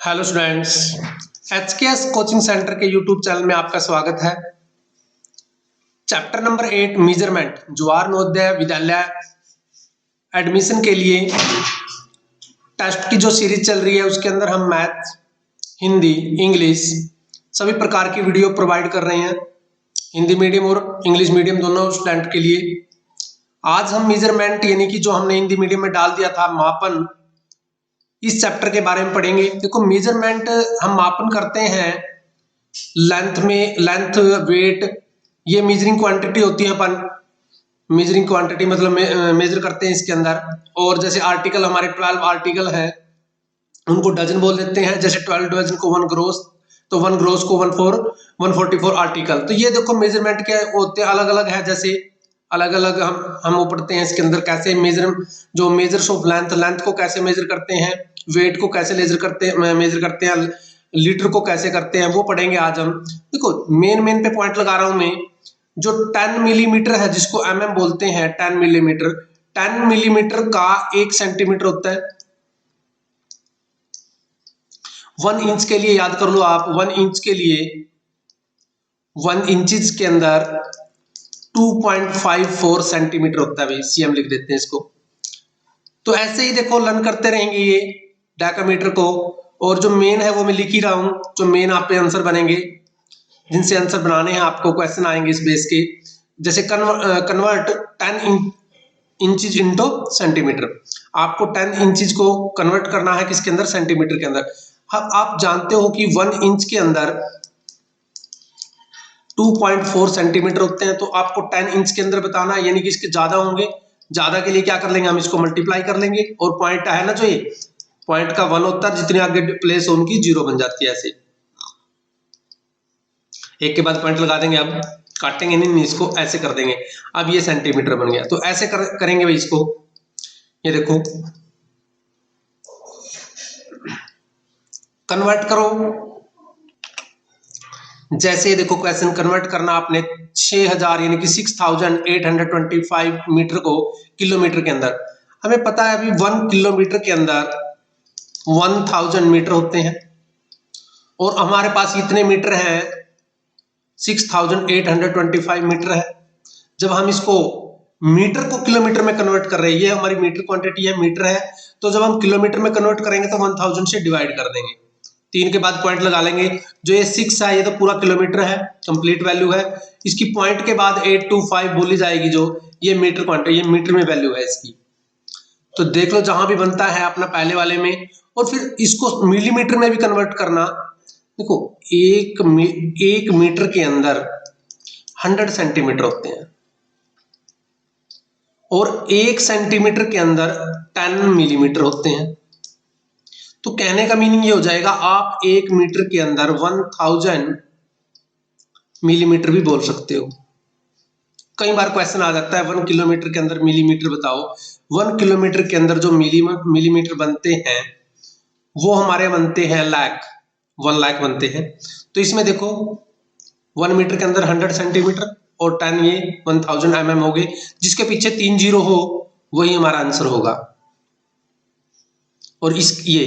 Hello students, एचकेएस coaching centre के YouTube channel में आपका स्वागत है। Chapter number 8 measurement Jawahar Navodaya Vidyalaya admission के लिए टेस्ट की जो सीरीज चल रही है उसके अंदर हम मैथ, हिंदी, इंग्लिश सभी प्रकार की वीडियो प्रोवाइड कर रहे हैं, हिंदी मीडियम और इंग्लिश मीडियम दोनों स्टूडेंट के लिए। आज हम मेजरमेंट यानी कि जो हमने हिंदी मीडियम में डाल दिया था मापन, इस चैप्टर के बारे में पढ़ेंगे। देखो, मेजरमेंट हम मापन करते हैं लेंथ, वेट, ये मेजरिंग क्वांटिटी होती है। अपन मेजरिंग क्वांटिटी मतलब मेजर करते हैं इसके अंदर। और जैसे आर्टिकल, हमारे 12 आर्टिकल है, उनको डजन बोल देते हैं। जैसे 12 डजन को 1 ग्रोस, तो 1 ग्रोस को 144 आर्टिकल। तो ये देखो मेजरमेंट के होते अलग अलग है, जैसे अलग अलग हम वो पढ़ते हैं इसके अंदर कैसे मेजर्स ऑफ लेंथ को कैसे मेजर करते हैं, वेट को कैसे मेजर करते हैं, लीटर को कैसे करते हैं, वो पढ़ेंगे आज हम। देखो, मेन पे पॉइंट लगा रहा हूं मैं। जो 10 मिलीमीटर है, जिसको mm बोलते हैं, 10 मिलीमीटर का 1 सेंटीमीटर होता है। 1 इंच के लिए याद कर लो आप, 1 इंच के लिए 1 इंचेस के अंदर 2.54 सेंटीमीटर होता है भाई, सीएम लिख देते हैं इसको। तो ऐसे ही देखो लर्न करते रहेंगे ये डेकामीटर को। और जो मेन है वो मैं लिख ही रहा हूं, जो मेन आप पे आंसर बनेंगे, जिनसे आंसर बनाने हैं आपको, क्वेश्चन आएंगे इस बेस के। जैसे कन्वर्ट 10 इंचेस इनटू सेंटीमीटर। आपको 10 इंचेस को कन्वर्ट करना है किसके अंदर, सेंटीमीटर के अंदर। अब आप जानते हो कि 1 इंच के अंदर 2.4 सेंटीमीटर होते हैं, तो आपको 10 इंच के अंदर बताना है, यानी कि इसके ज्यादा होंगे। ज्यादा के लिए क्या कर लेंगे, हम इसको मल्टीप्लाई कर लेंगे। और पॉइंट है ना, जो ये पॉइंट का 1 होता है, जितने आगे प्लेस हो उनकी 0 बन जाती है। ऐसे एक के बाद पॉइंट लगा देंगे, अब काटेंगे नहीं, इसको ऐसे कर देंगे। अब ये सेंटीमीटर बन गया। तो ऐसे करेंगे भाई इसको। ये देखो, कन्वर्ट करो। जैसे देखो क्वेश्चन कन्वर्ट करना आपने 6000 यानी कि 6825 मीटर को किलोमीटर के अंदर। हमें पता है अभी 1 किलोमीटर के अंदर 1000 मीटर होते हैं, और हमारे पास इतने मीटर हैं, 6825 मीटर है। जब हम इसको मीटर को किलोमीटर में कन्वर्ट कर रहे हैं, ये हमारी मीटर क्वांटिटी है, मीटर है, तो जब हम किलोमीटर में कन्वर्ट करेंगे तो 1000 से डिवाइड कर देंगे। 3 के बाद पॉइंट लगा लेंगे। जो ये 6 है, ये तो पूरा किलोमीटर है, कंप्लीट वैल्यू है। इसकी पॉइंट के बाद 825 बोली जाएगी, जो ये मीटर क्वांटिटी, ये मीटर में वैल्यू है इसकी। तो देख लो जहां भी बनता है अपना पहले वाले में। और फिर इसको मिलीमीटर में भी कन्वर्ट करना। देखो, एक मीटर के अंदर 100 सेंटीमीटर होते हैं, और 1 सेंटीमीटर के अंदर 10 मिलीमीटर होते हैं। तो कहने का मीनिंग ये हो जाएगा, आप 1 मीटर के अंदर 1000 मिलीमीटर भी बोल सकते हो। कई बार क्वेश्चन आ जाता है 1 किलोमीटर के अंदर मिलीमीटर बताओ। 1 किलोमीटर के अंदर जो मिलीमीटर बनते हैं वो हमारे बनते हैं 1 लाख बनते हैं। तो इसमें देखो 1 मीटर के अंदर 100 सेंटीमीटर और 10 ये 1000 mm हो गए। जिसके पीछे 3 जीरो हो वही हमारा आंसर होगा। और ये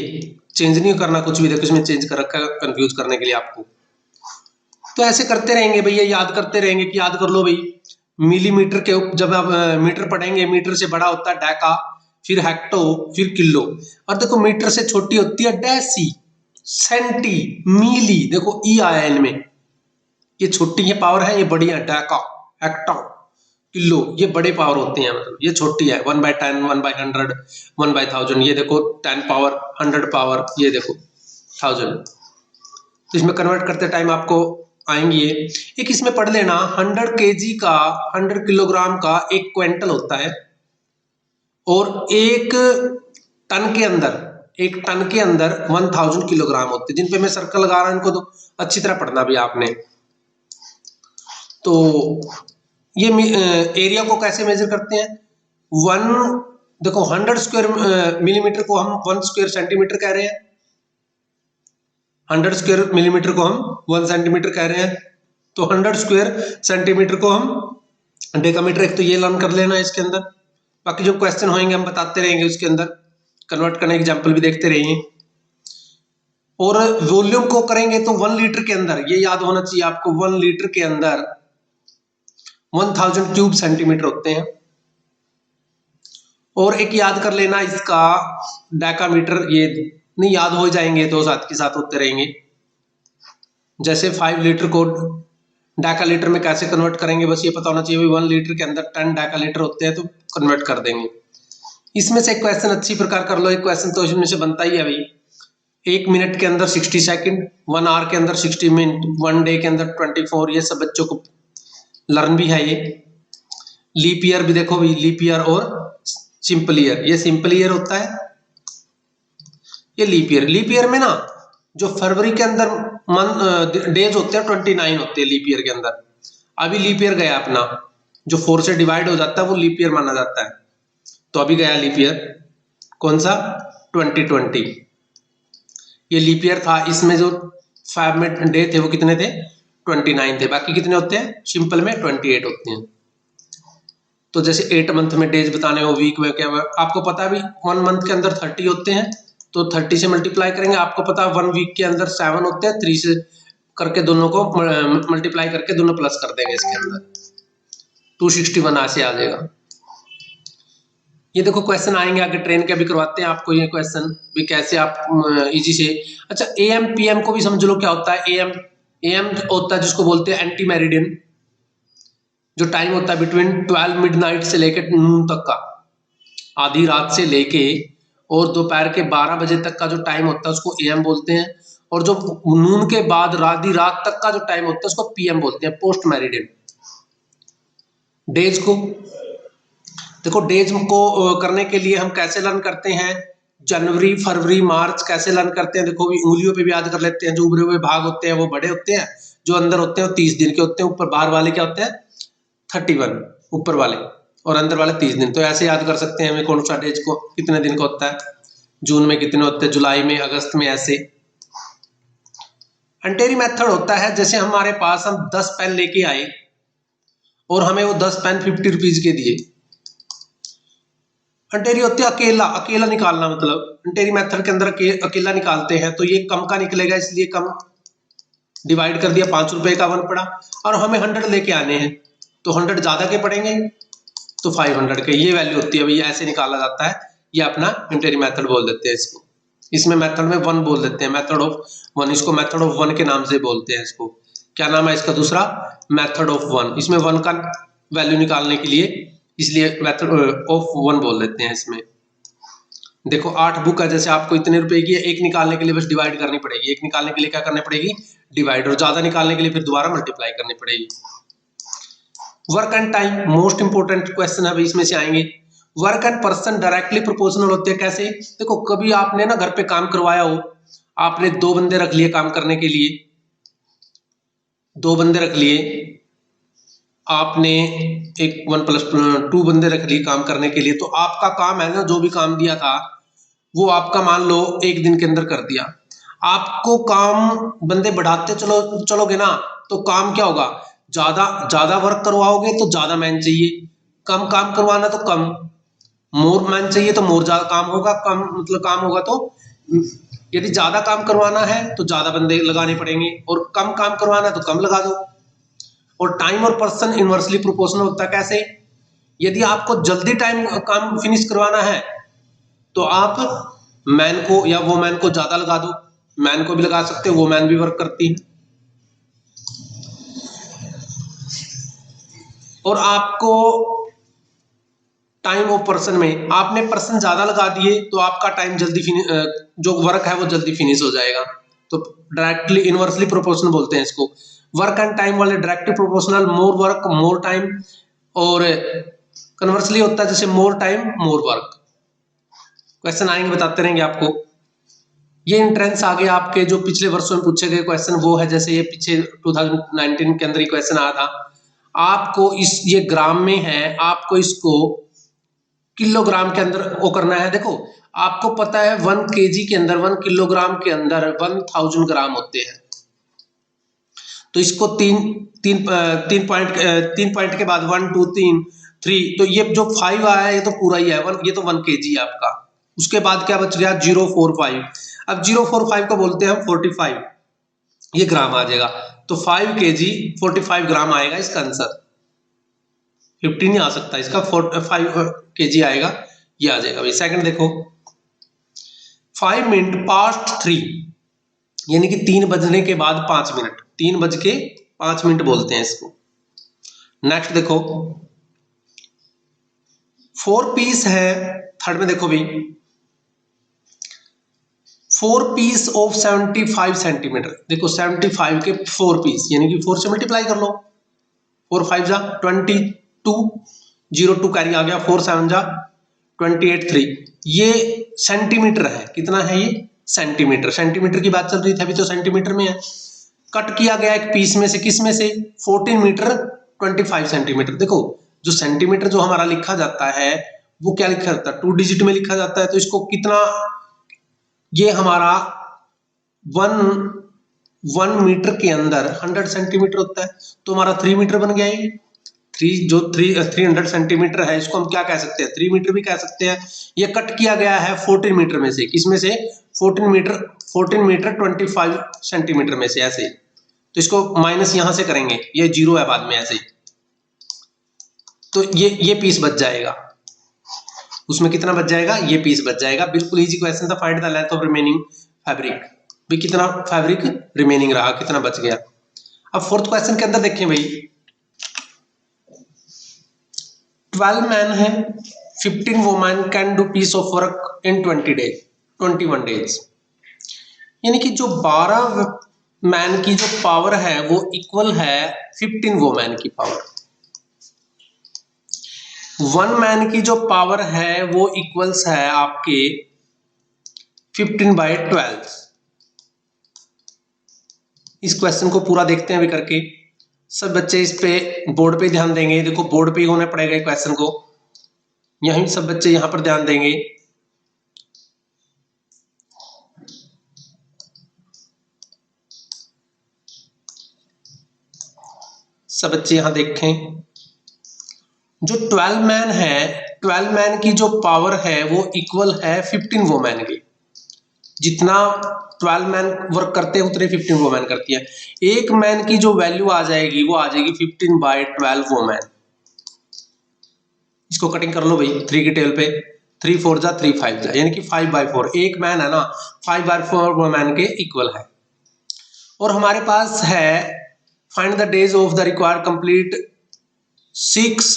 चेंज नहीं करना कुछ भी, देखो इसमें चेंज कर रखा है कंफ्यूज करने के लिए आपको। तो ऐसे करते रहेंगे भैया, याद करते रहेंगे कि याद कर लो भाई। मिलीमीटर के जब आप मीटर पढ़ेंगे, मीटर से बड़ा होता है डेका, फिर हेक्टो, फिर किलो। और देखो मीटर से छोटी होती है डेसी, सेंटी, मिली। देखो ई आया इनमें, ये छोटी है पावर है, ये बड़ी है डेका, हेक्टो, किलो, ये बड़े पावर होते हैं। मतलब ये छोटी है 1/10, 1/100, 1/1000। ये देखो 10 पावर, 100 पावर, ये देखो 1000। तो इसमें कन्वर्ट करते टाइम आपको आएंगी ये। एक इसमें पढ़ लेना, 100 केजी का, 100 किलोग्राम का 1 क्विंटल होता है। और 1 टन के अंदर 1000 किलोग्राम होते हैं। जिन पे मैं सर्कल लगा रहा हूं इनको तो अच्छी तरह पढ़ना भी आपने। तो ये एरिया को कैसे मेजर करते हैं, 1 देखो 100 स्क्वायर मिलीमीटर को हम 1 स्क्वायर सेंटीमीटर कह रहे हैं, 100 स्क्वायर मिलीमीटर को हम 1 सेंटीमीटर कह रहे हैं। तो 100 स्क्वायर सेंटीमीटर को हम डेकामीटर। एक तो ये लर्न कर लेना इसके अंदर। बाकी जो क्वेश्चन होंगे हम बताते रहेंगे उसके अंदर, कन्वर्ट करने एग्जांपल भी देखते रहिए। और वॉल्यूम को करेंगे तो 1 लीटर के अंदर, ये याद होना चाहिए आपको, 1 लीटर के अंदर 1000 क्यूब सेंटीमीटर होते हैं। और एक याद कर लेना इसका डेकामीटर, ये नहीं याद हो जाएंगे तो साथ के साथ होते रहेंगे। जैसे 5 लीटर को डेका लीटर में कैसे कन्वर्ट करेंगे, बस ये पता होना चाहिए। 1 लीटर के अंदर 10 डेका लीटर होते हैं तो कन्वर्ट कर देंगे। इसमें से एक क्वेश्चन अच्छी प्रकार कर लो, एक क्वेश्चन तो इसमें से बनता ही है भाई। 1 मिनट के अंदर 60 सेकंड, 1 आवर के अंदर 60 मिनट, 1 डे के अंदर 24, ये सब बच्चों को लर्न भी है। ये लीप ईयर भी देखो भाई, लीप ईयर और सिंपल ईयर, ये सिंपल ईयर होता है, ये लीप ईयर। लीप ईयर में ना जो फरवरी के अंदर मंथ डेज होते हैं 29 होते हैं लीप ईयर के अंदर। अभी लीप ईयर गया अपना, जो 4 से डिवाइड हो जाता है वो लीप ईयर माना जाता है। तो अभी गया लीप ईयर कौन सा, 2020, ये लीप ईयर था। इसमें जो 5 में डे थे वो कितने थे, 29 थे। बाकी कितने होते हैं, सिंपल में 28 होते हैं। तो जैसे 8 मंथ में डेज बताने हो, वीक में क्या, आपको पता है भी 1 मंथ के अंदर 30 होते हैं, तो 30 से मल्टीप्लाई करेंगे। आपको पता है 1 वीक के अंदर 7 होते हैं, 3 से करके दोनों को मल्टीप्लाई करके दोनों प्लस कर देंगे इसके अंदर, 261 ऐसे आ जाएगा। ये देखो क्वेश्चन आएंगे आगे, ट्रेन के भी करवाते हैं आपको ये क्वेश्चन भी, कैसे आप इजी से। अच्छा, AM PM को भी समझ लो क्या होता है। AM होता है जिसको बोलते हैं एंटी मेरिडियन, जो टाइम होता है बिटवीन 12 मिडनाइट से लेकर नून तक का, आधी रात से लेके और दोपहर के 12 बजे तक का जो टाइम होता है उसको AM बोलते हैं। और जो नून के बाद आधी रात तक का जो टाइम होता है उसको PM बोलते हैं, पोस्ट मेरिडियन। डेज को देखो, डेज को करने के लिए हम कैसे लर्न करते हैं, जनवरी फरवरी मार्च कैसे लर्न करते हैं। देखो उंगलियों पे भी याद कर लेते हैं। जो उभरे हुए भाग होते हैं वो बड़े होते हैं, जो अंदर होते हैं वो 30 दिन के होते हैं, ऊपर बाहर वाले क्या होते हैं 31, ऊपर वाले, और अंदर वाले 30 दिन। तो ऐसे याद कर सकते हैं हमें कौन सा डेज को कितने दिन का होता है, जून में कितने होते हैं, जुलाई में, अगस्त में, ऐसे। अंटेरी मेथड होता है, जैसे हमारे पास हम 10 पेन लेके आए और हमें वो 10 पेन 50 रुपीज के दिए। अंटेरी होती है अकेला अकेला निकालना, मतलब अंटेरी मेथड के अंदर अकेला निकालते हैं, तो ये कम का निकलेगा, इसलिए कम डिवाइड कर दिया, 5 रुपए का 1 पड़ा। और हमें 100 लेके आने हैं, तो 100 ज्यादा के पड़ेंगे, तो 500 के, ये वैल्यू होती है भाई, ऐसे निकाला जाता है। ये अपना अंटेरी मेथड बोल देते हैं इसको। इसमें मेथड में 1 बोल देते हैं, मेथड ऑफ 1, इसको मेथड ऑफ 1 के नाम से बोलते हैं। इसको क्या नाम है इसका, दूसरा मेथड ऑफ 1। इसमें 1 का वैल्यू निकालने के लिए इसलिए मेथड ऑफ 1 बोल देते हैं इसमें। देखो 8 बुक है, जैसे आपको इतने रुपए की है, एक निकालने के लिए बस डिवाइड करनी पड़ेगी, एक निकालने के लिए क्या करनी पड़ेगी, डिवाइड, और ज्यादा निकालने के लिए फिर दोबारा मल्टीप्लाई करनी पड़ेगी। Work and time most important question है, इसमें से आएंगे। Work and person directly proportional होते हैं, कैसे। देखो कभी आपने ना घर पे काम करवाया हो, आपने 2 बंदे रख लिए काम करने के लिए, 2 बंदे रख लिए आपने, एक 1+2 बंदे रख लिए काम करने के लिए, तो आपका काम है ना, जो भी काम दिया था वो आपका मान लो 1 दिन के अंदर कर दिया। आपको काम बंदे बढ़ाते चलोगे ना, तो काम क्या होगा, ज्यादा वर्क करवाओगे तो ज्यादा मैन चाहिए, कम काम करवाना तो कम, मोर मैन चाहिए तो मोर ज्यादा काम होगा, कम मतलब काम होगा तो, यदि ज्यादा काम करवाना है तो ज्यादा बंदे लगाने पड़ेंगे, और कम काम करवाना है तो कम लगा दो। और टाइम और पर्सन इनवर्सली प्रोपोर्शनल होता है, कैसे। यदि आपको जल्दी काम फिनिश करवाना है तो आप मैन को या वो मैन को ज्यादा लगा दो, मैन को भी लगा सकते हो, वो मैन भी वर्क करती है। और आपको टाइम ऑफ पर्सन में आपने पर्सन ज्यादा लगा दिए तो आपका टाइम जल्दी जो वर्क है वो जल्दी फिनिश हो जाएगा। तो डायरेक्टली इनवर्सली प्रोपोर्शनल बोलते हैं इसको। वर्क एंड टाइम वाले directly proportional, more work more time, और कन्वर्सली होता है जैसे more time more work. Question आएंगे, बताते रहेंगे आपको। ये एंट्रेंस आगे आपके जो पिछले वर्षों में पूछे गए क्वेश्चन वो है, जैसे ये पीछे 2019 के अंदर ही क्वेश्चन आया था। आपको ये ग्राम में है, आपको इसको किलोग्राम के अंदर वो करना है। देखो आपको पता है 1 kg के अंदर, 1 किलोग्राम के अंदर 1000 ग्राम होते हैं। तो इसको तीन पॉइंट के बाद 1 2 3 3, तो ये जो 5 आया है ये तो पूरा ही है, ये तो 1 kg है आपका। उसके बाद क्या बच गया 0 4 5। अब 045 को बोलते हैं हम 45, ये ग्राम आ जाएगा, तो 5 kg 45 ग्राम आएगा इसका आंसर। 50 नहीं आ सकता इसका, 5 kg आएगा, ये आ जाएगा भाई। सेकंड देखो, 5 मिनट पास्ट 3, यानी कि 3 बजने के बाद 5 मिनट, 3 बज के 5 मिनट बोलते हैं इसको। नेक्स्ट देखो, 4 पीस है, थर्ड में देखो भाई, 4 पीस ऑफ 75 सेंटीमीटर, देखो 75 के 4 पीस, यानी कि 4 से मल्टीप्लाई कर लो, 4 5 जा 22, 02 कैरी आ गया, 4 7 जा 28 3, ये सेंटीमीटर है, कितना है ये सेंटीमीटर, सेंटीमीटर की बात चल रही थी अभी, तो सेंटीमीटर में है। कट किया गया एक पीस में से, किस में से, 14 मीटर 25 सेंटीमीटर। देखो जो सेंटीमीटर जो हमारा लिखा जाता है वो क्या लिखा जाता है, 2 डिजिट में लिखा जाता है, तो इसको कितना, ये हमारा 1 मीटर के अंदर 100 सेंटीमीटर होता है, तो हमारा 3 मीटर बन गया ये। 300 सेंटीमीटर है, इसको हम क्या कह सकते हैं, 3 मीटर भी कह सकते हैं। ये कट किया गया है 14 मीटर में से, किसमें से, 14 मीटर 25 सेंटीमीटर में से, ऐसे। तो इसको माइनस यहां से करेंगे, ये 0 है बाद में ऐसे, तो ये पीस बच जाएगा, उसमें कितना बच जाएगा, ये पीस बच जाएगा। बिल्कुल इजी क्वेश्चन था। Find the length of remaining fabric, भी कितना फैब्रिक रिमेनिंग रहा, कितना बच गया। अब फोर्थ क्वेश्चन के अंदर देखें भाई, 12 मैन है, 15 women can do piece of work in 21 days, यानी कि जो 12 मैन की जो पावर है वो इक्वल है 15 वुमेन की पावर। 1 मैन की जो पावर है वो इक्वल्स है आपके 15/12। इस क्वेश्चन को पूरा देखते हैं अभी करके, सब बच्चे इस पे बोर्ड पे ध्यान देंगे, देखो बोर्ड पे ही होना पड़ेगा क्वेश्चन को, यहीं सब बच्चे यहां पर ध्यान देंगे। सब बच्चे यहां देखें, जो 12 मैन है, 12 मैन की जो पावर है वो इक्वल है 15 वुमेन के, जितना 12 मैन वर्क करते हैं उतने 15 वुमेन करती है। एक मैन की जो वैल्यू आ जाएगी वो आ जाएगी 15/12 वुमेन। इसको कटिंग कर लो भाई 3 की टेबल पे, 3 4 जा 3 5 जा, यानी कि 5/4, एक मैन है ना, 5/4 वुमेन के इक्वल है। और हमारे पास है find the days of the required complete 6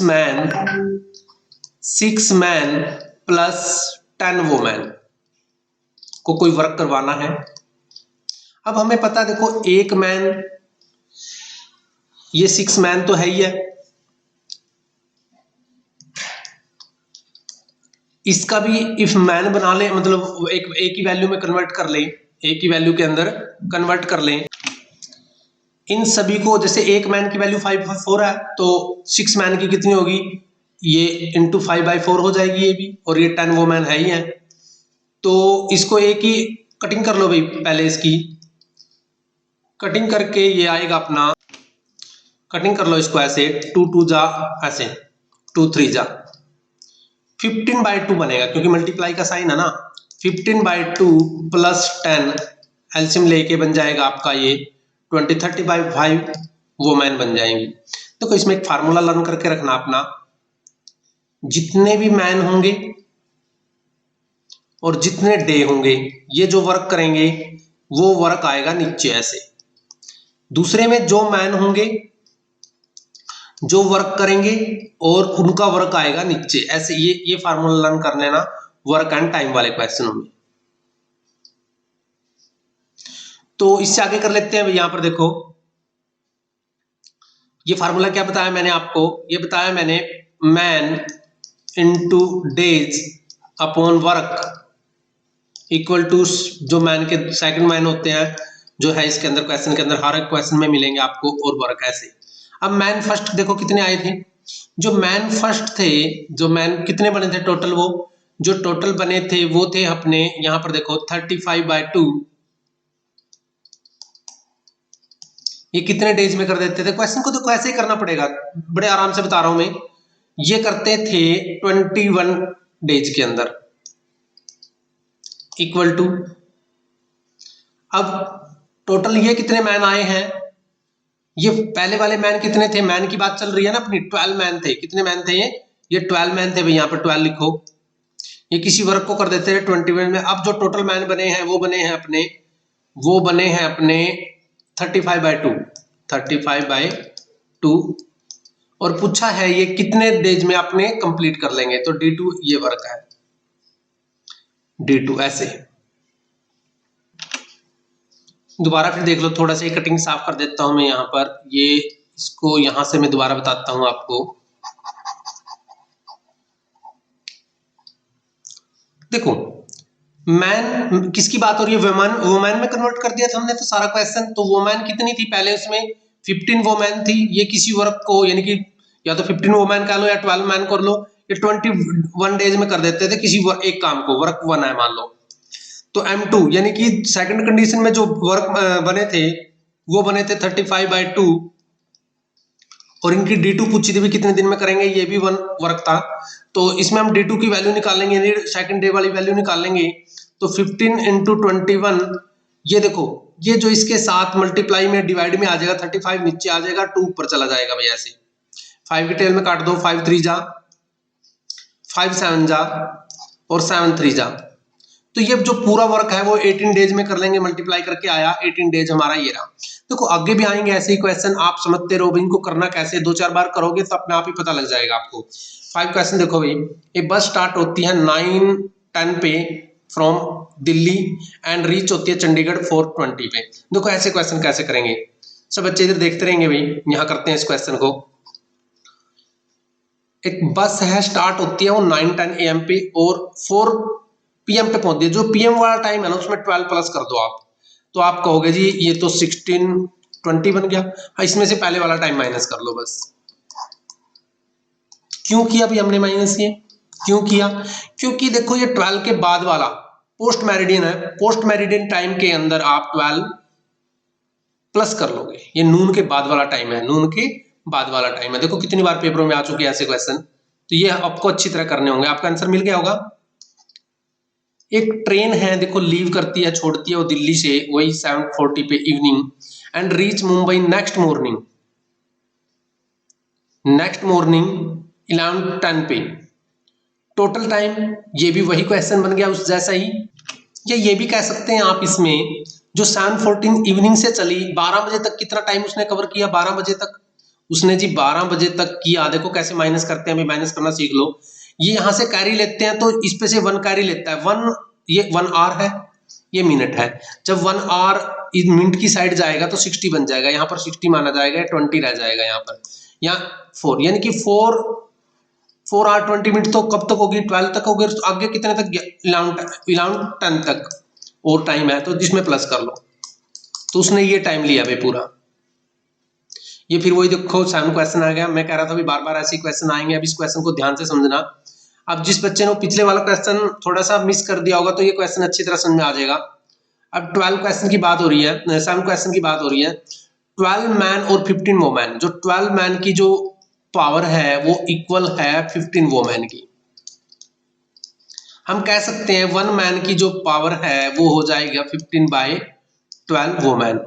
man plus 10 women को कोई वर्क करवाना है। अब हमें पता, देखो एक मैन, ये 6 मैन तो है ही है, इसका भी इफ मैन बना ले, मतलब एक ही वैल्यू में कन्वर्ट कर लें, एक ही वैल्यू के अंदर कन्वर्ट कर लें इन सभी को। जैसे एक मैन की वैल्यू 5/4 है, तो 6 मैन की कितनी होगी, ये इंटू 5/4 हो जाएगी ये भी, और ये 10 वुमेन है ही है, तो इसको एक ही कटिंग कर लो भाई। पहले इसकी कटिंग करके ये आएगा अपना, कटिंग कर लो इसको ऐसे, 2 2 जा ऐसे, 2 3 जा, 15/2 बनेगा, क्योंकि मल्टीप्लाई का साइन है ना। 15/2 प्लस 10 एलसीएम लेके बन जाएगा आपका ये 30/5 वुमेन बन जाएंगी। देखो इसमें एक फार्मूला लर्न करके रखना अपना, जितने भी मैन होंगे और जितने डे होंगे, ये जो वर्क करेंगे वो वर्क आएगा नीचे ऐसे। दूसरे में जो मैन होंगे जो वर्क करेंगे और उनका वर्क आएगा नीचे ऐसे, ये फार्मूला लर्न कर लेना वर्क एंड टाइम वाले क्वेश्चनों में। तो इससे आगे कर लेते हैं। यहां पर देखो ये फार्मूला क्या बताया मैंने आपको, ये बताया मैंने man into days upon work equal to, जो मैन के सेकंड मैन होते हैं जो है इसके अंदर, क्वेश्चन के अंदर हर एक क्वेश्चन में मिलेंगे आपको, और वर्क ऐसे। अब मैन फर्स्ट देखो कितने आए थे, जो मैन फर्स्ट थे, जो मैन कितने बने थे टोटल, वो जो टोटल बने थे वो थे अपने, यहां पर देखो 35/2, ये कितने डेज में कर देते थे। क्वेश्चन को तो ऐसे ही करना पड़ेगा, बड़े आराम से बता रहा हूं मैं, ये करते थे 21 डेज के अंदर, इक्वल टू अब टोटल ये कितने मैन आए हैं, ये पहले वाले मैन कितने थे, मैन की बात चल रही है ना अपनी, 12 मैन थे। कितने मैन थे ये 12 मैन थे भाई, यहाँ पर 12 लिखो। ये किसी वर्क को कर देते हैं 21 में। अब जो टोटल मैन बने हैं वो बने हैं अपने 35/2, 35/2। और पूछा है ये कितने डेज में आपने कंप्लीट कर लेंगे, तो D2 ये वर्क है, D2 ऐसे। दोबारा फिर देख लो, थोड़ा सा कटिंग साफ कर देता हूं मैं यहाँ पर, ये इसको यहां से मैं दोबारा बताता हूं आपको। देखो मैन किसकी बात हो रही है, वुमेन में कन्वर्ट कर दिया था हमने तो सारा क्वेश्चन। तो वुमेन कितनी थी पहले, उसमें 15 वुमेन थी। ये किसी वर्क को यानी कि या तो 15 वुमेन कह लो या 12 मैन कर लो, ये 21 डेज में कर देते थे किसी एक काम को, वर्क 1 है मान लो। तो M2 यानी कि सेकंड कंडीशन में जो वर्क बने थे वो बने थे 35/2, और इनकी D2 पूछी थी भी कितने दिन में करेंगे, ये भी 1 वर्क था। तो इसमें हम D2 की वैल्यू निकालेंगे, यानी सेकंड डे वाली वैल्यू निकालेंगे। तो 15 × 21, ये देखो ये जो इसके साथ मल्टीप्लाई में डिवाइड में आ जाएगा, 35 नीचे आ जाएगा, 2 ऊपर चला जाएगा भैया ऐसे। 5 की टेल में काट दो, 5 3 जा, 5 7 जा और 7 3 जा। तो ये जो पूरा वर्क है वो 18 डेज में कर लेंगे, मल्टीप्लाई करके आया 18 डेज हमारा ये रहा। देखो आगे भी आएंगे ऐसे ही क्वेश्चन, आप समझते रहो भाई इनको करना कैसे, 2-4 बार करोगे तो अपने आप ही पता लग जाएगा आपको। 5 क्वेश्चन देखो भाई, एक बस स्टार्ट होती है 9:10 पे फ्रॉम दिल्ली एंड रीच होती है चंडीगढ़ 4:20 पे। देखो ऐसे क्वेश्चन कैसे करेंगे, सब बच्चे इधर देखते रहेंगे भाई, यहाँ करते हैं इस क्वेश्चन को। एक बस है स्टार्ट होती है वो 9:10 AM पे और 4 PM पे पहुंचती है। जो PM वाला टाइम है ना उसमें 12 प्लस कर दो आप, तो आप कहोगे जी ये तो 16:20 बन गया। हाँ इसमें से पहले वाला टाइम माइनस कर लो बस। क्यों किया भाई हमने माइनस, ये क्यों किया, क्योंकि देखो ये 12 के बाद वाला पोस्ट मेरिडियन है, पोस्ट मेरिडियन टाइम के अंदर आप 12 प्लस कर लोगे, ये नून के बाद वाला टाइम है, नून के बाद वाला टाइम है। देखो कितनी बार पेपरों में आ चुके हैं ऐसे क्वेश्चन, तो ये आपको अच्छी तरह करने होंगे, आपका आंसर मिल गया होगा। एक ट्रेन है देखो लीव करती है, छोड़ती है वो दिल्ली से वही 7:40 पे evening and reach Mumbai next morning 11:10 पे। टोटल टाइम ये भी वही क्वेश्चन बन गया उस जैसा ही, या ये भी कह सकते हैं आप इसमें जो 7:14 इवनिंग से चली 12 बजे तक कितना टाइम उसने कवर किया, 12 बजे तक उसने जी 12 बजे तक किया। देखो कैसे माइनस करते हैं, माइनस करना सीख लो। ये यहां से कैरी लेते हैं तो इस पे से 1 कैरी लेता है, 1 ये 1 आवर है, ये मिनट है। जब 1 आवर मिनट की साइड जाएगा तो 60 बन जाएगा, यहाँ पर 60 माना जाएगा, 20 रह जाएगा यहाँ पर, यहाँ 4 यानी कि 4 आवर 20 मिनट तो कब तक होगी, 12 तक होगी। तो आगे कितने तक, 11:10 तक और टाइम है, तो जिसमें प्लस कर लो। तो उसने ये टाइम लिया भाई पूरा। ये फिर वही देखो 7 क्वेश्चन आ गया। मैं कह रहा था भी बार बार ऐसे क्वेश्चन आएंगे, अब इस क्वेश्चन को ध्यान से समझना। अब जिस बच्चे ने पिछले वाला क्वेश्चन थोड़ा सा मिस कर दिया होगा तो ये क्वेश्चन अच्छी तरह समझ में आ जाएगा। अब 12 क्वेश्चन की बात हो रही है, 7 क्वेश्चन की बात हो रही है। 12 मैन और 15 वोमेन, जो 12 मैन की जो पावर है वो इक्वल है 15 वोमेन की। हम कह सकते हैं 1 मैन की जो पावर है वो हो जाएगा 15/12 वोमेन।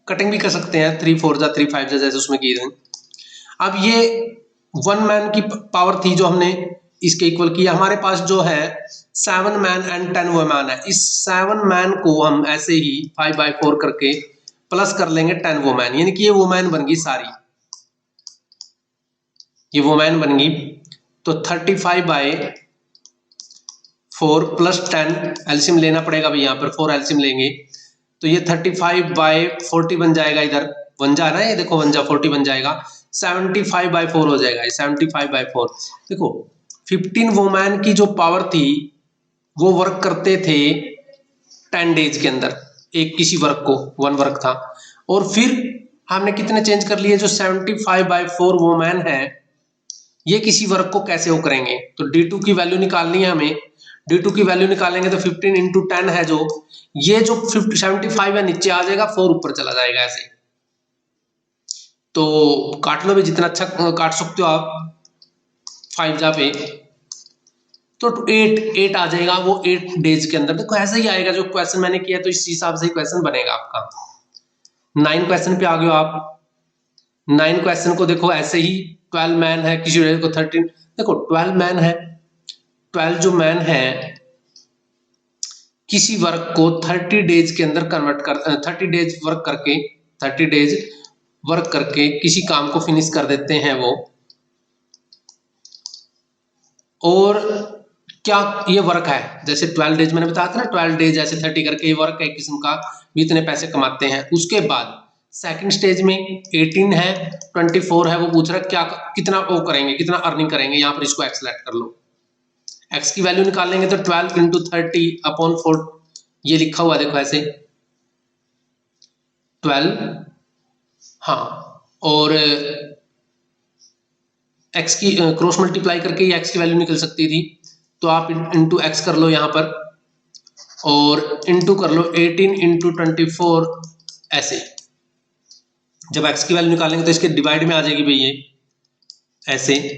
कटिंग भी कर सकते हैं, 3 4 जा 3 5 जा जैसे उसमें की थी। अब ये 1 मैन की पावर थी जो हमने इसके इक्वल किया, हमारे पास जो है 7 मैन एंड 10 वुमेन है। इस 7 मैन को हम ऐसे ही 5/4 करके प्लस कर लेंगे 10 वुमेन, यानी कि ये वुमेन बन गई सारी, ये वुमेन बन गई। तो 35/4 प्लस 10 एल्सियम लेना पड़ेगा भाई, यहाँ पर 4 एल्सियम लेंगे तो ये 35/40 बन जाएगा, इधर 1 जा ना, ये देखो 1 जा 40 बन जाएगा, 75/4 हो जाएगा, 75/4। देखो 15 वुमेन की जो पावर थी वो वर्क करते थे 10 डेज के अंदर, एक किसी वर्क को 1 वर्क था। और फिर हमने कितने चेंज कर लिए, जो 75/4 वुमेन है ये किसी वर्क को कैसे वो करेंगे, तो D2 की वैल्यू निकालनी है हमें। D2 की वैल्यू निकालेंगे तो 15 × 10 है, जो ये जो 75 है नीचे आ जाएगा, 4 ऊपर चला जाएगा ऐसे। तो काट लो भी, जितना अच्छा काट सकते हो आप 5 जा पे। तो 8 आ जाएगा वो 8 डेज के अंदर। देखो ऐसा ही आएगा जो क्वेश्चन मैंने किया, तो इस हिसाब से ही क्वेश्चन बनेगा आपका। 9 क्वेश्चन पे आ गए हो आप। 9 क्वेश्चन को देखो ऐसे ही 12 मैन है, किसी को 13, देखो 12 मैन है, 12 जो मैन है किसी वर्क को 30 डेज के अंदर कन्वर्ट कर 30 डेज वर्क करके 30 डेज वर्क करके किसी काम को फिनिश कर देते हैं वो। और क्या ये वर्क है, जैसे 12 डेज मैंने बताया था ना, 12 डेज ऐसे 30 करके ये वर्क है एक किस्म का, भी इतने पैसे कमाते हैं। उसके बाद सेकंड स्टेज में 18 है, 24 है, वो पूछ रहा है क्या कितना वो करेंगे, कितना अर्निंग करेंगे। यहाँ पर इसको एक्स सेलेक्ट कर लो, एक्स की वैल्यू निकालेंगे तो 12 इंटू 30 अपॉन 4, ये लिखा हुआ देखो ऐसे 12, हाँ, और एक्स की क्रॉस मल्टीप्लाई करके ये एक्स की वैल्यू निकल सकती थी, तो आप इंटू एक्स कर लो यहाँ पर, और इंटू कर लो 18 इंटू 24 ऐसे। जब एक्स की वैल्यू निकालेंगे तो इसके डिवाइड में आ जाएगी भाई, ये ऐसे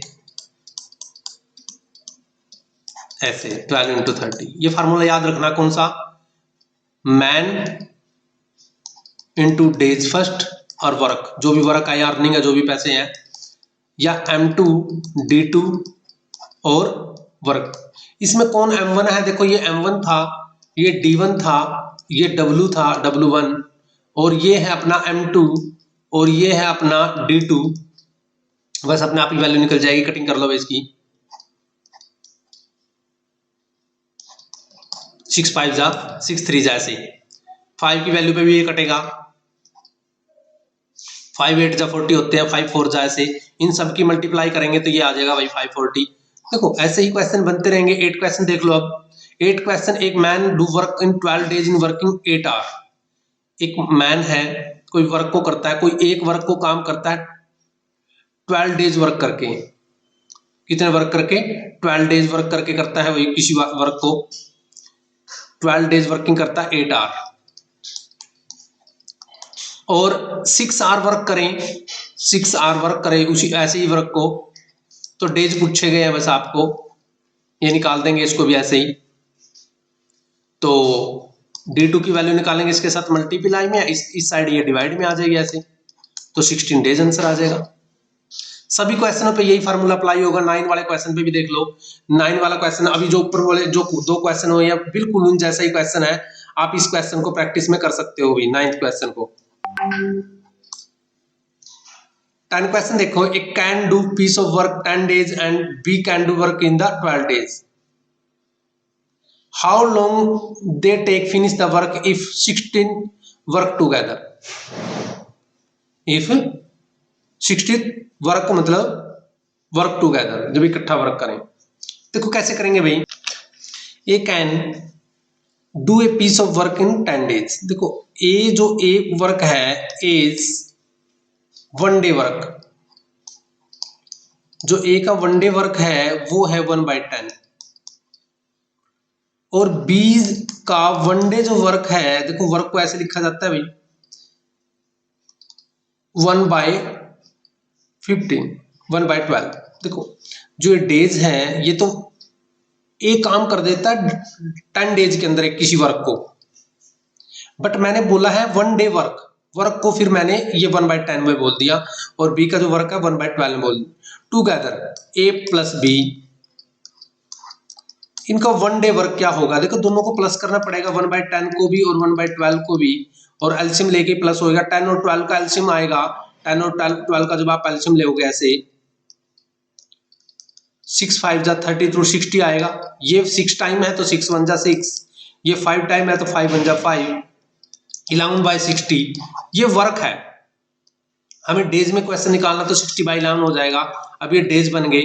ऐसे 12 इंटू 30। ये फार्मूला याद रखना कौन सा, मैन इंटू डेज फर्स्ट और वर्क, जो भी वर्क आया अर्निंग है जो भी पैसे हैं, या M2 D2 और वर्क। इसमें कौन M1 है, देखो ये M1 था, ये D1 था, ये W था W1, और ये है अपना M2 और ये है अपना D2। बस अपने आप ही वैल्यू निकल जाएगी, कटिंग कर लो इसकी, 6 5 जा 6 3 जा ऐसे। 5 की वैल्यू पे भी ये कटेगा, 5 8 जा 40 होते हैं, 5 4 जा ऐसे, इन सब की मल्टीप्लाई करेंगे तो ये आ जाएगा भाई 540। देखो ऐसे ही क्वेश्चन बनते रहेंगे। 8 क्वेश्चन देख लो अब। 8 क्वेश्चन, एक man do work in 12 days in working 8 hour. एक मैन है, कोई वर्क को करता है, कोई एक वर्क को काम करता है 12 डेज वर्क करके। कितने वर्क करके, 12 डेज वर्क करके करता है वही किसी वर्क को, 12 डेज वर्किंग करता है 8 आवर, और 6 आवर वर्क करें, 6 आवर वर्क करें उसी ऐसे ही वर्क को, तो डेज पूछे गए हैं बस आपको, ये निकाल देंगे इसको भी ऐसे ही। तो D2 की वैल्यू निकालेंगे इसके साथ मल्टीप्लाई में, इस साइड ये डिवाइड में आ जाएगी ऐसे, तो 16 डेज आंसर आ जाएगा। सभी क्वेश्चनों पे यही फार्मूला अप्लाई होगा। 9 वाले क्वेश्चन पे भी देख लो, 9 वाला क्वेश्चन अभी जो ऊपर वाले जो 2 क्वेश्चन हो या बिल्कुल उन जैसा ही क्वेश्चन है, आप इस क्वेश्चन को प्रैक्टिस में कर सकते हो भी, 9th क्वेश्चन को। 10 क्वेश्चन देखो, एक can do piece of work 10 days and B can do work in the 12 days. How long they take finish the work if 16 work together. If 16 work मतलब वर्क टुगेदर, जब इकट्ठा work करें। देखो कैसे करेंगे भाई, A can do a piece of work in 10 days. देखो A जो एक वर्क है इज 1 डे वर्क, जो ए का 1 डे वर्क है वो है 1/10, और बी का 1 डे जो वर्क है, देखो वर्क को ऐसे लिखा जाता है भाई 1/15 1/12। देखो जो ये डेज है ये तो एक काम कर देता है 10 डेज के अंदर एक किसी वर्क को, बट मैंने बोला है 1 डे वर्क, वर्क को फिर मैंने ये 1/10 में बोल दिया, और बी का जो वर्क है 1/12 में बोल दिया। टूगेदर ए प्लस बी, इनका 1 डे वर्क क्या होगा, देखो दोनों को प्लस करना पड़ेगा, 1/10 को भी और 1/12 को भी, और एलसीएम लेके प्लस होएगा। 10 और 12 का एलसीएम आएगा, 10 और 12 का जब आप एलसीएम लोगे ऐसे 6 5 जा 30 थ्रू 60 आएगा। ये 6 टाइम है तो 6 1 जा 6, ये 5 टाइम है तो 5 1 जा 5, 11/60 ये वर्क है। हमें डेज में क्वेश्चन निकालना तो 60/11 हो जाएगा। अब ये डेज बन गए,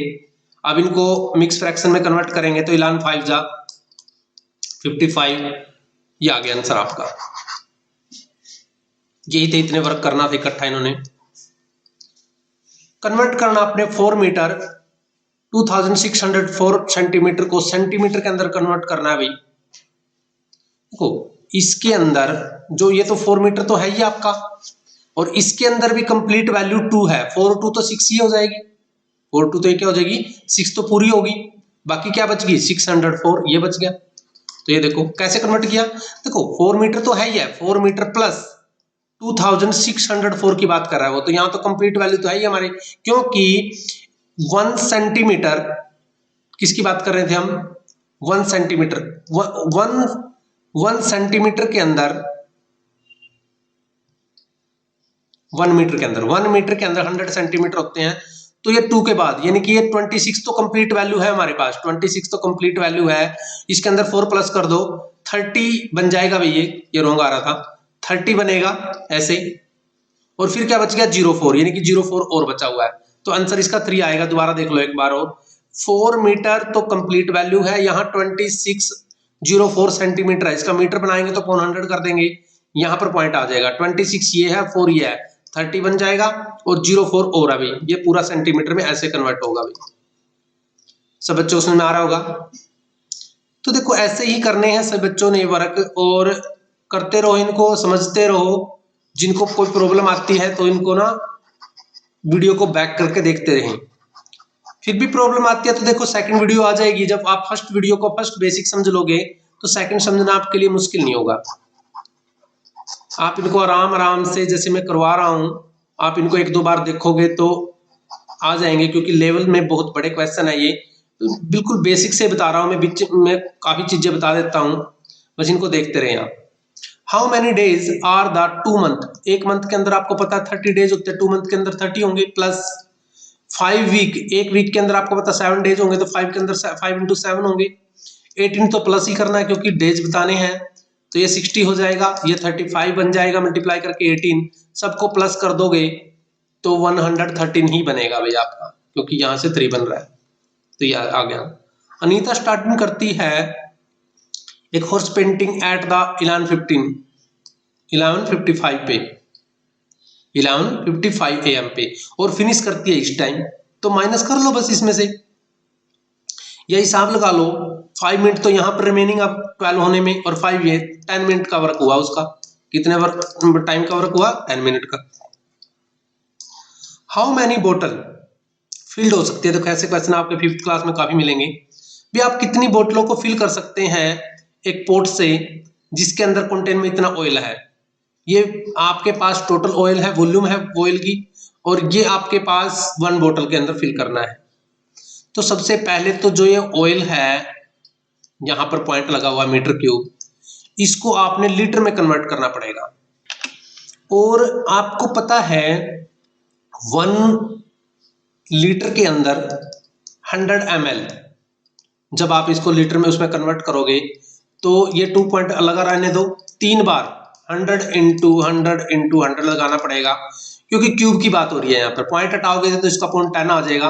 अब इनको मिक्स फ्रैक्शन में कन्वर्ट करेंगे तो 11 5 जा 55, ये आ गया आंसर आपका। यही थे, इतने वर्क करना था इकट्ठा इन्होंने। कन्वर्ट करना अपने 4 मीटर 2604 सेंटीमीटर को सेंटीमीटर के अंदर कन्वर्ट करना है भाई। देखो इसके अंदर जो ये तो 4 मीटर तो है ही आपका, और इसके अंदर भी कंप्लीट वैल्यू 2 है, 4 2 तो 6 ही हो जाएगी, 4 2 तो ये क्या हो जाएगी 6 तो पूरी होगी। बाकी क्या बच गई 604, ये बच गया। तो ये देखो कैसे कन्वर्ट किया, देखो 4 मीटर तो है ही है, 4 मीटर प्लस 2604 की बात कर रहा है वो, तो यहाँ तो कंप्लीट वैल्यू तो है ही हमारे, क्योंकि 1 सेंटीमीटर, किसकी बात कर रहे थे हम, 1 सेंटीमीटर, 1 सेंटीमीटर के अंदर 1 मीटर के अंदर 1 मीटर के अंदर 100 सेंटीमीटर होते हैं। तो ये 2 के बाद यानी कि ये 26 तो कंप्लीट वैल्यू है हमारे पास, 26 तो कंप्लीट वैल्यू है। इसके अंदर 4 प्लस कर दो 30 बन जाएगा भैया, ये रॉन्ग आ रहा था, 30 बनेगा ऐसे। और फिर क्या बच गया 04, यानी कि 04 और बचा हुआ है, तो आंसर इसका 3 आएगा। दोबारा देख लो एक बार और, 4 मीटर तो कंप्लीट वैल्यू है, यहाँ 2604 सेंटीमीटर है, इसका मीटर बनाएंगे तो 100 कर देंगे, यहाँ पर पॉइंट आ जाएगा। 26 ये है, 4 ये है, 30 बन जाएगा और 04 और अभी ये पूरा सेंटीमीटर में ऐसे कन्वर्ट होगा भाई। सब बच्चों समझ में आ रहा होगा। तो देखो ऐसे ही करने हैं सब बच्चों ने वर्क, और करते रहो इनको, समझते रहो। जिनको कोई प्रॉब्लम आती है तो इनको ना वीडियो को बैक करके देखते रहें। फिर भी प्रॉब्लम आती है तो देखो सेकंड वीडियो आ जाएगी, जब आप फर्स्ट वीडियो को फर्स्ट बेसिक समझ लोगे तो सेकंड समझना आपके लिए मुश्किल नहीं होगा। आप इनको आराम आराम से, जैसे मैं करवा रहा हूं, आप इनको 1-2 बार देखोगे तो आ जाएंगे, क्योंकि लेवल में बहुत बड़े क्वेश्चन है ये, बिल्कुल बेसिक से बता रहा हूं मैं, बीच में काफी चीजें बता देता हूं, बस इनको देखते रहे आप। How many days are the 2 month, एक मंथ के अंदर आपको पता है 30 डेज होते हैं, 2 मंथ के अंदर 30 होंगे, प्लस 5 वीक, एक वीक के अंदर आपको पता 7 डेज होंगे, तो 5 के अंदर 5 इंटू 7 होंगे, 18 तो प्लस ही करना है क्योंकि डेज बताने हैं, तो ये 60 हो जाएगा, ये 35 बन जाएगा मल्टीप्लाई करके 18, सबको प्लस कर दोगे तो 113 ही बनेगा भाई आपका, क्योंकि यहाँ से 3 बन रहा है, तो ये आ गया। अनीता स्टार्टिंग करती है एक हॉर्स पेंटिंग एट द 11:55 पे, 11:55 AM पे, और फिनिश करती है इस टाइम, तो माइनस कर लो बस इसमें से, या हिसाब लगा लो, 5 मिनट तो यहाँ पर रिमेनिंग अब 12 होने में, और 5 ये 10 मिनट का वर्क हुआ उसका, कितने वर्क टाइम का वर्क हुआ 10 मिनट का। हाउ मैनी बोतल फिल्ड हो सकती है, तो कैसे क्वेश्चन आपके 5th क्लास में काफी मिलेंगे भी, आप कितनी बोतलों को फिल कर सकते हैं एक पोट से जिसके अंदर कंटेन में इतना ऑयल है, ये आपके पास टोटल ऑयल है, वॉल्यूम है ऑयल की, और ये आपके पास 1 बोतल के अंदर फिल करना है। तो सबसे पहले तो जो ये ऑयल है, यहां पर पॉइंट लगा हुआ मीटर क्यूब, इसको आपने लीटर में कन्वर्ट करना पड़ेगा, और आपको पता है 1 लीटर के अंदर 100 ml, जब आप इसको लीटर में उसमें कन्वर्ट करोगे तो ये 2 पॉइंट लगा रहने दो, 3 बार 100 इंटू 100 लगाना पड़ेगा, क्योंकि क्यूब की बात हो रही है, यहाँ पर पॉइंट हटाओगे तो इसका पॉइंट 10 आ जाएगा।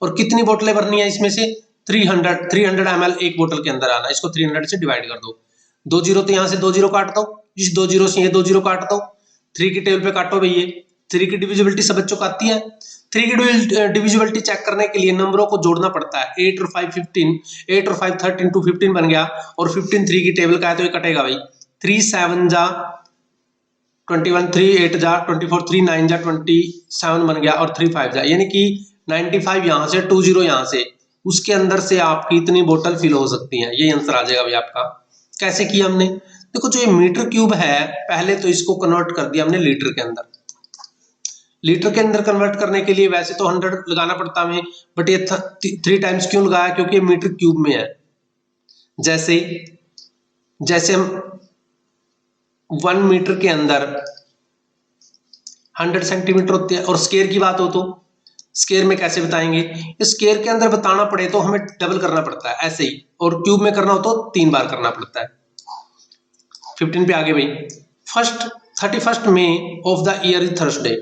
और कितनी बोतलें भरनी है इसमें से 300 ml एक बोतल के अंदर आना, इसको 300 से डिवाइड कर दो, 2 जीरो तो यहाँ से 2 जीरो काट दो, इस 2 जीरो से ये 2 जीरो काट दो, 3 की टेबल पे काटो भैया, 3 की डिविजिबिलिटी सब बच्चों को आती है। 3 की डिविजिबिलिटी चेक करने के लिए नंबरों को जोड़ना पड़ता है, 8 और 5 15, 8 और 5 13 टू 15 बन गया, और 15 3 की टेबल का है तो ये कटेगा भाई, 3 7 जा 21, 3 8 जा 24, 3 9 जा 27 बन गया, और 3 5 जा, यानी कि 95 यहाँ से 20 यहाँ से, उसके अंदर से आपकी इतनी बोतल फिल हो सकती है, ये आंसर आ जाएगा भाई आपका। कैसे किया हमने, देखो जो ये मीटर क्यूब है, पहले तो इसको कन्वर्ट कर दिया हमने लीटर के अंदर, लीटर के अंदर कन्वर्ट करने के लिए वैसे तो 100 लगाना पड़ता हमें, बट ये 3 टाइम्स क्यों लगाया, क्योंकि मीटर क्यूब में है। जैसे जैसे हम 1 मीटर के अंदर 100 सेंटीमीटर होते हैं, और स्केयर की बात हो तो स्केयर में कैसे बताएंगे, स्केयर के अंदर बताना पड़े तो हमें डबल करना पड़ता है ऐसे ही, और क्यूब में करना हो तो 3 बार करना पड़ता है। 15 पे आगे भाई, 31 May of the year is Thursday,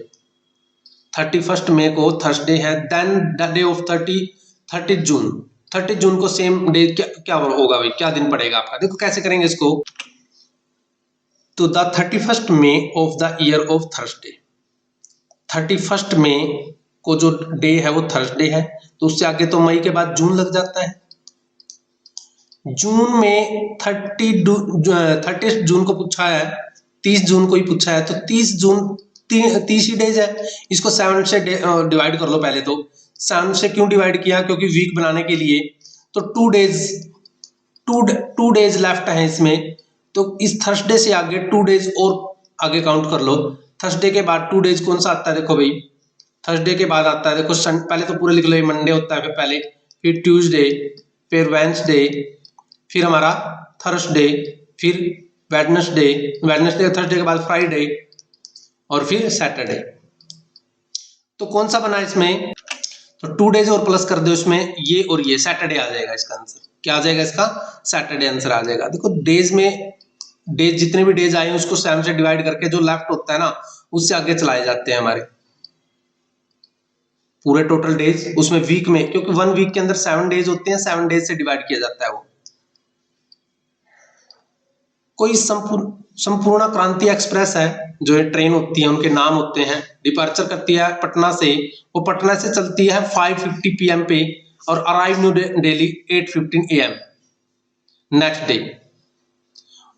31 मई को थर्सडे है, then the day of 30 June, 30 जून को सेम डे क्या होगा भाई, क्या दिन पड़ेगा आपका, देखो कैसे करेंगे इसको, तो the 31 May of the year of Thursday, 31 मई को जो डे है वो थर्सडे है, तो उससे आगे तो मई के बाद जून लग जाता है। जून में 30 जून को पूछा है, 30 जून को ही पूछा है, तो 30 जून 30 ही डेज है, इसको 7 से डिवाइड कर लो। पहले तो 7 से क्यों डिवाइड किया, क्योंकि वीक बनाने के लिए तो 2 डेज लेफ्ट है इसमें, तो इस थर्सडे से आगे 2 डेज और आगे काउंट कर लो। थर्सडे के बाद 2 डेज कौन सा आता है, देखो भाई थर्सडे के बाद आता है, देखो पहले तो पूरे लिख लो, मंडे होता है, फिर ट्यूसडे, फिर वेंसडे, फिर हमारा थर्सडे, फिर वेडनेसडे, थर्सडे के बाद फ्राइडे और फिर सैटरडे। तो कौन सा बना इसमें, तो 2 डेज और प्लस कर दो इसमें, ये और ये सैटरडे आ जाएगा इसका आंसर। क्या आ जाएगा इसका, सैटरडे आंसर आ जाएगा। देखो डेज में, डेज जितने भी डेज आए हैं उसको 7 से डिवाइड करके जो लेफ्ट होता है ना उससे आगे चलाए जाते हैं हमारे पूरे टोटल डेज। उसमें वीक में, क्योंकि 1 वीक के अंदर 7 डेज होते हैं, 7 डेज से डिवाइड किया जाता है वो। कोई संपूर्ण क्रांति एक्सप्रेस है, जो ये ट्रेन होती है उनके नाम होते हैं, डिपार्चर करती है पटना से, वो पटना से चलती है 5:50 PM पे और arrive new Delhi 8:15 AM next day.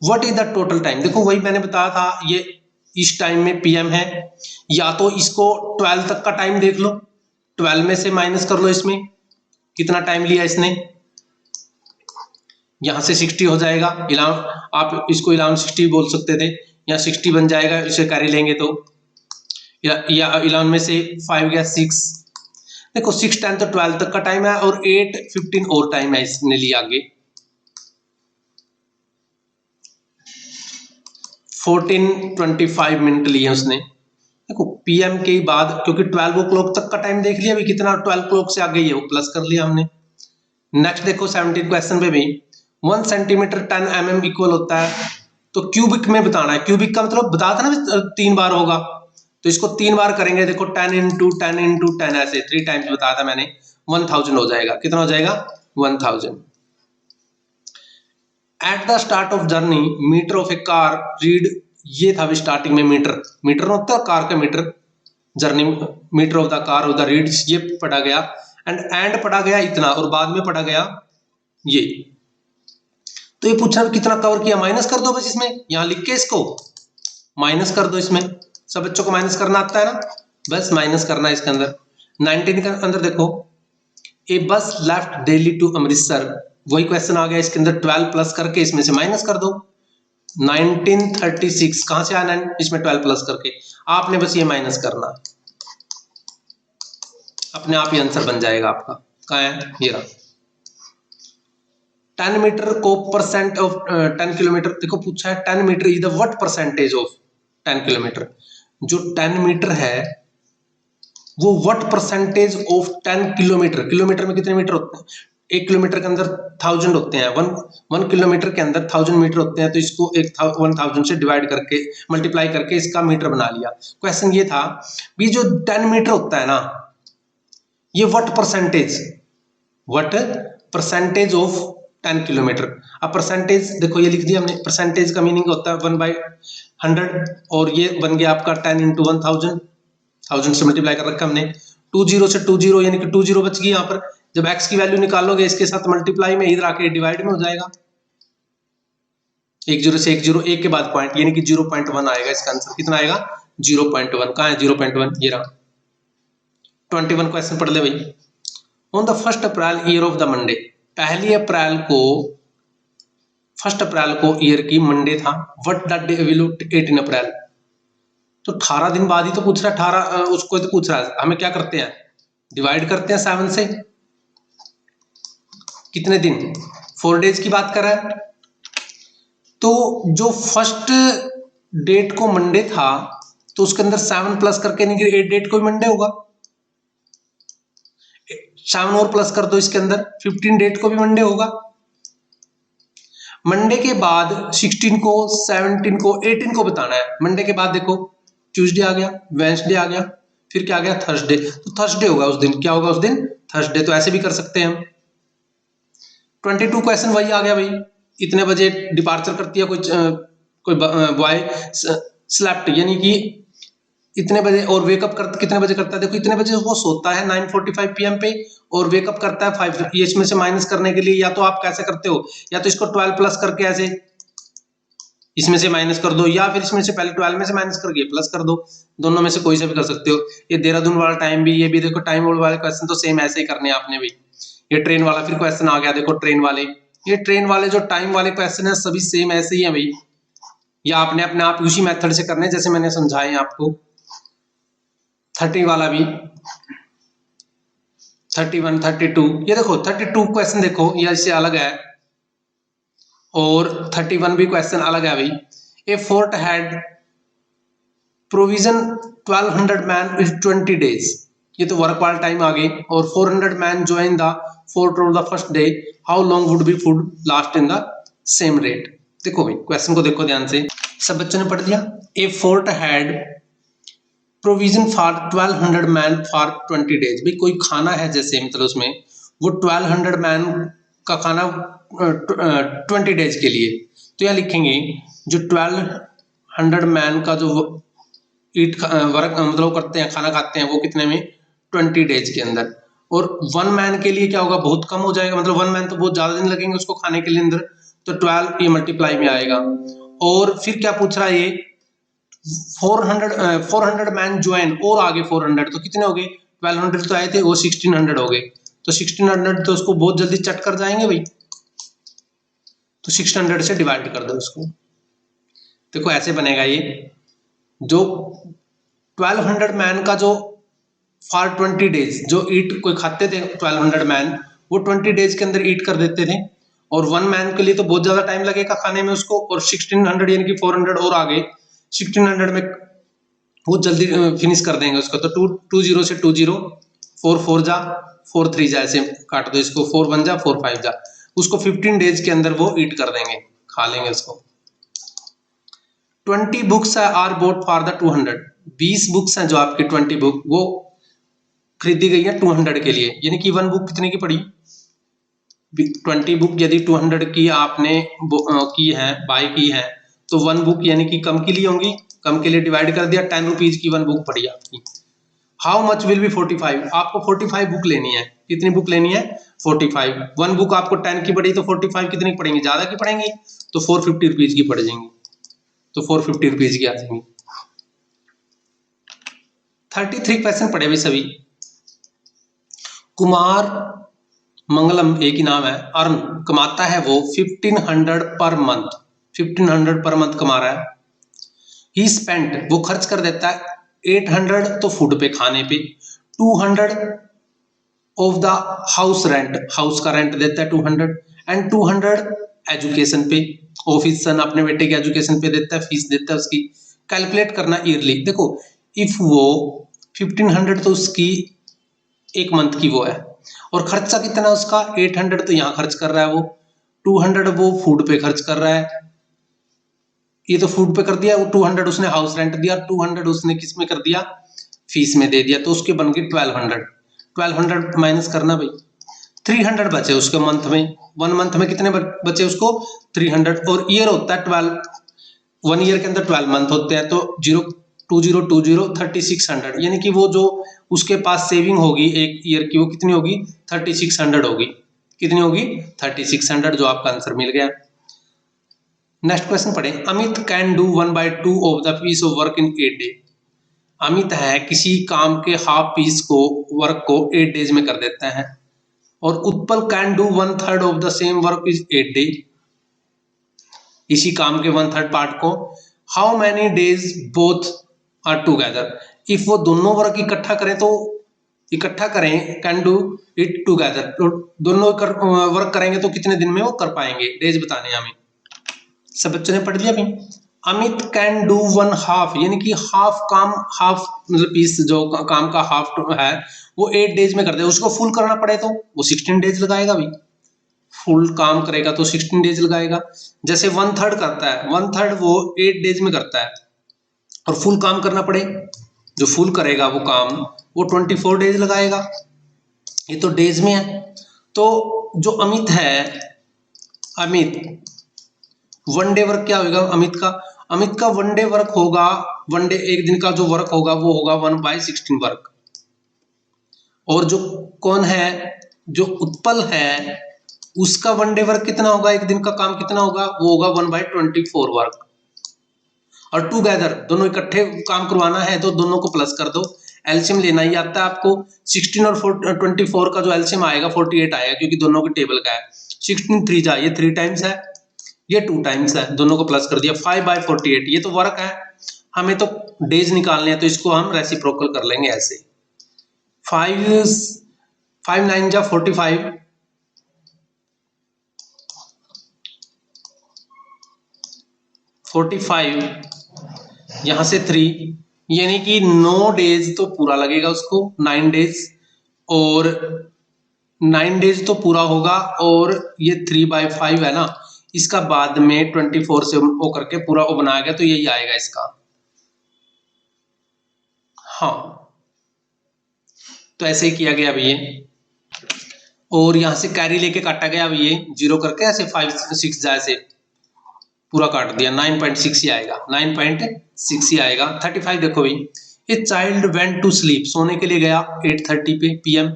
What is the total time, देखो वही मैंने बताया था, ये इस टाइम में PM है, या तो इसको 12 तक का टाइम देख लो, 12 में से माइनस कर लो इसमें कितना टाइम लिया इसने, यहां से 60 हो जाएगा, आप इसको 1160 बोल सकते थे, यहाँ 60 बन जाएगा, इसे कैरी लेंगे तो, या 11 में से 5 गया 6, देखो 6 10 तो 12 तक का टाइम है और 8:15 और टाइम है इसने लिया आगे, 14:25 मिनट लिए उसने। देखो PM के बाद, क्योंकि 12 o'clock तक का टाइम देख लिया, अभी कितना 12 o'clock से आगे ही है, वो प्लस कर लिया हमने। नेक्स्ट देखो 17 क्वेश्चन पे भी 1 सेंटीमीटर 10 mm इक्वल होता है, तो क्यूबिक में बताना है, क्यूबिक का मतलब बताया था ना 3 बार होगा, तो इसको 3 बार करेंगे, देखो 10 into 10 into 10 ऐसे 3 टाइम्स बताया था मैंने, 1000 हो जाएगा, कितना हो जाएगा 1000। At the start of journey meter of a car read, ये था भी स्टार्टिंग में मीटर होता है कार का meter, journey meter of the car of the reads, ये पढ़ा गया, एंड पढ़ा गया इतना, और बाद में पढ़ा गया ये। तो ये पूछना कितना कवर किया, माइनस कर दो बस इसमें, यहां लिख के इसको माइनस कर दो, इसमें सब बच्चों को माइनस करना आता है ना, बस माइनस करना है इसके अंदर। 19 के अंदर देखो, ए बस लेफ्ट दिल्ली टू अमृतसर, वही क्वेश्चन आ गया इसके अंदर, 12 प्लस करके इसमें से माइनस कर दो, 1936 कहां से आना है, इसमें 12 प्लस करके, आपने बस ये माइनस करना, अपने आप ही आंसर बन जाएगा आपका। कहाँ है, ये रहा। 10 मीटर को परसेंट ऑफ 10 किलोमीटर, देखो पूछा है 10 metre is the what percentage of 10 kilometre, जो 10 मीटर है वो what percentage of 10 kilometre, kilometre में कितने मीटर होते हैं, 1 किलोमीटर के अंदर 1000 होते हैं, 1 किलोमीटर के अंदर 1000 मीटर होते हैं, तो इसको 1000 से डिवाइड करके मल्टीप्लाई करके इसका मीटर बना लिया। क्वेश्चन ये था भी जो 10 मीटर होता है ना, ये व्हाट परसेंटेज ऑफ 10 किलोमीटर। अब परसेंटेज देखो ये लिख दिया हमने, परसेंटेज का मीनिंग होता है 1/100, और ये बन गया आपका 10 into 1000, 1000 से मल्टीप्लाई कर रखा हमने, 20 से 20 यानी कि 20 बच गई यहाँ पर, जब x की वैल्यू निकालोगे इसके साथ मल्टीप्लाई में इधर आके डिवाइड में हो जाएगा, 10 से 1 के बाद पॉइंट, यानी कि 0.1 आएगा इसका आंसर, कितना आएगा 0.1, कहाँ है 0.1, ये रहा। 21 क्वेश्चन पढ़ ले भाई। On the 1 April year of the Monday, 1 अप्रैल को ईयर की मंडे था, व्हाट द डे विल 18 अप्रैल, तो 18 दिन बाद ही तो पूछ रहा है, 18 उसको तो पूछ रहा है, हमें क्या करते हैं डिवाइड करते हैं 7 से, कितने दिन 4 डेज की बात कर रहा है, तो जो फर्स्ट डेट को मंडे था तो उसके अंदर 7 प्लस करके नहीं, 8 डेट को भी मंडे होगा, 7 और प्लस कर दो इसके अंदर, 15 डेट को भी मंडे होगा। मंडे के बाद 16 को, 17 को, 18 को बताना है, मंडे के बाद देखो ट्यूसडे आ गया, वेडनेसडे आ गया, फिर क्या आ गया थर्सडे, तो थर्सडे होगा उस दिन, क्या होगा उस दिन थर्सडे, तो ऐसे भी कर सकते हैं हम। 22 क्वेश्चन वही आ गया भाई, इतने बजे डिपार्चर करती है कोई बॉय स्लेप्ट, यानी कि इतने बजे, और वेकअप कर कितने बजे करता है, देखो इतने बजे वो सोता है 9:45 PM पे और वेकअप करता है 5, ये इसमें से माइनस करने के लिए, या तो आप कैसे करते हो, या तो इसको 12 प्लस करके ऐसे इसमें से माइनस कर दो, या फिर इसमें से पहले 12 में से माइनस करके प्लस कर दो, दोनों में से कोई से भी कर सकते हो। ये देहरादून वाला टाइम भी, ये भी देखो टाइम वाले क्वेश्चन तो सेम ऐसे ही करने हैं आपने भी, ये ट्रेन वाला फिर क्वेश्चन आ गया, देखो ट्रेन वाले, ये ट्रेन वाले जो टाइम वाले क्वेश्चन है सभी सेम ऐसे ही है भाई, या आपने अपने आप उसी मेथड से करने जैसे मैंने समझाए आपको। 30 वाला भी, 31, 32, ये देखो 32 क्वेश्चन देखो ये इससे अलग है, और 31 भी क्वेश्चन अलग है भाई। A fort had provision 1200 man with 20 days, ये तो वर्क वाला टाइम आ गई, और 400 man join the fort on the first day, how long would be food last in the same rate. देखो भाई क्वेश्चन को देखो ध्यान से, सब बच्चों ने पढ़ लिया। A fort had provision for 1200 man for 20 days, भाई कोई खाना है जैसे मतलब उसमें वो 1200 मैन का खाना 20 डेज के लिए, तो यहाँ लिखेंगे जो 1200 मैन का जो ईट वर्क मतलब करते हैं, खाना खाते हैं, वो कितने में 20 डेज के अंदर। और 1 मैन के लिए क्या होगा, बहुत कम हो जाएगा, मतलब 1 मैन तो बहुत ज्यादा दिन लगेंगे उसको खाने के लिए अंदर, तो 12 ये मल्टीप्लाई में आएगा। और फिर क्या पूछ रहा है ये 400 मैन ज्वाइन, और आगे 400, तो कितने हो गए, 1200 तो आए थे, वो 1600 हो गए, तो 1600 तो उसको बहुत जल्दी चट कर जाएंगे भाई, तो 600 से डिवाइड कर दो उसको। देखो ऐसे बनेगा ये, जो 1200 मैन का जो फॉर 20 डेज जो ईट कोई खाते थे 1200 मैन, वो 20 डेज के अंदर ईट कर देते थे, और 1 मैन के लिए तो बहुत ज्यादा टाइम लगेगा खाने में उसको, और 1600 यानी कि 400 और आगे 1600 में वो जल्दी फिनिश कर देंगे उसको। तो 20 से 20, 4 जा 4 जा, ऐसे काट दो इसको, 4 जा 4 जा, उसको 15 डेज के अंदर वो ईट कर देंगे, खा लेंगे उसको। 20 books are bought for the 200, 20 books हैं जो आपकी 20 बुक वो खरीदी गई है 200 के लिए, यानी कि 1 बुक कितने की पड़ी, 20 बुक यदि 200 की आपने की है, बाय की है, तो 1 बुक यानी कि कम के लिए होंगी, कम के लिए डिवाइड कर दिया, 10 रुपीज की 1 बुक पड़ी आपकी। हाउ मच विल बी 45, आपको 45 बुक लेनी है, कितनी बुक लेनी है 45, 1 बुक आपको 10 की पड़ी, तो 45 कितनी की पड़ेंगी, ज्यादा की पड़ेंगी, तो 450 रुपीज की पड़ जाएंगी, तो 450 रुपीज की आ जाएंगी। 33 क्वेश्चन पड़े हुए सभी। कुमार मंगलम एक ही नाम है, अर्न कमाता है वो 1500 पर मंथ, 1500 पर मंथ कमा रहा है। ही स्पेंट वो खर्च कर देता है 800 तो फूड पे खाने पे, 200 of the house rent, house का रेंट देता है 200, एंड 200 एजुकेशन पे, ऑफिस सन अपने बेटे के एजुकेशन पे देता है, फीस देता है उसकी। कैलकुलेट करना ईयरली, देखो इफ वो 1500 तो उसकी एक मंथ की वो है, और खर्चा कितना उसका 800 तो यहाँ खर्च कर रहा है वो, 200 वो फूड पे खर्च कर रहा है, ये तो फूड पे कर दिया, 200 उसने हाउस रेंट दिया, 200 उसने किस में कर दिया, फीस में दे दिया, तो उसके बन गए 1200, 1200 माइनस करना भाई, 300 बचे उसके मंथ में, 1 मंथ में कितने बचे उसको 300, और ईयर होता है 12, 1 ईयर के अंदर 12 मंथ होते हैं, तो 2020 3600, यानी कि वो जो उसके पास सेविंग होगी एक ईयर की वो कितनी होगी 3600 होगी, कितनी होगी 3600, जो आपका आंसर मिल गया। नेक्स्ट क्वेश्चन पढ़े, Amit can do 1/2 of the piece of work in 8 day, Amit है किसी काम के हाफ पीस को वर्क को 8 डेज में कर देता है, और Utpal can do 1/3 of the same work is 8 day, इसी काम के 1/3 पार्ट को how many days both are together, if वो दोनों वर्क इकट्ठा करें तो इकट्ठा करें, कैन डू इट टूगेदर, तो दोनों वर्क करेंगे तो कितने दिन में वो कर पाएंगे, डेज बताने हमें। सब बच्चों ने पढ़ लिया भाई। अमित कैन डू 1/2, यानी कि हाफ काम, हाफ मतलब पीस जो काम का हाफ है वो 8 डेज में कर दे, उसको फुल करना पड़े तो वो 16 डेज लगाएगा भाई, फुल काम करेगा तो 16 डेज लगाएगा। जैसे 1/3 करता है, 1/3 वो 8 डेज में करता है, और फुल काम करना पड़े, जो फुल करेगा वो काम वो 24 डेज लगाएगा, ये तो डेज में है। तो जो अमित है, अमित 1 डे वर्क क्या होगा अमित का, अमित का 1 डे वर्क होगा, 1 डे एक दिन का जो वर्क होगा वो होगा 1/16 वर्क। और जो कौन है, जो उत्पल है, उसका 1 डे वर्क कितना होगा, एक दिन का काम कितना होगा, वो होगा 1/24 वर्क। और टूगेदर दोनों इकट्ठे काम करवाना है तो दोनों को प्लस कर दो, एलसीएम लेना ही आता है आपको। 16 और 24 का जो एलसीएम आएगा 48 आएगा, क्योंकि दोनों की टेबल का है। 16 3 जा, ये 3 टाइम्स है, ये 2 टाइम्स है, दोनों को प्लस कर दिया। 5/48 ये तो वर्क है, हमें तो डेज निकालने हैं, तो इसको हम रेसिप्रोकल कर लेंगे ऐसे। 5 9 जा 45, 45 यहां से 3, यानी कि 9 डेज तो पूरा लगेगा उसको, 9 डेज, और 9 डेज तो पूरा होगा। और ये 3/5 है ना, इसका बाद में 24 से वो करके पूरा वो बनाया गया, तो यही आएगा इसका। हाँ, तो ऐसे ही किया गया अभी ये, और यहां से कैरी लेके काटा गया अभी ये 0 करके, ऐसे 5 6 जाए से पूरा काट दिया, 9.6 ही आएगा, 9.6 ही आएगा। 35 देखो भाई, a child went to sleep, सोने के लिए गया 8:30 पे PM,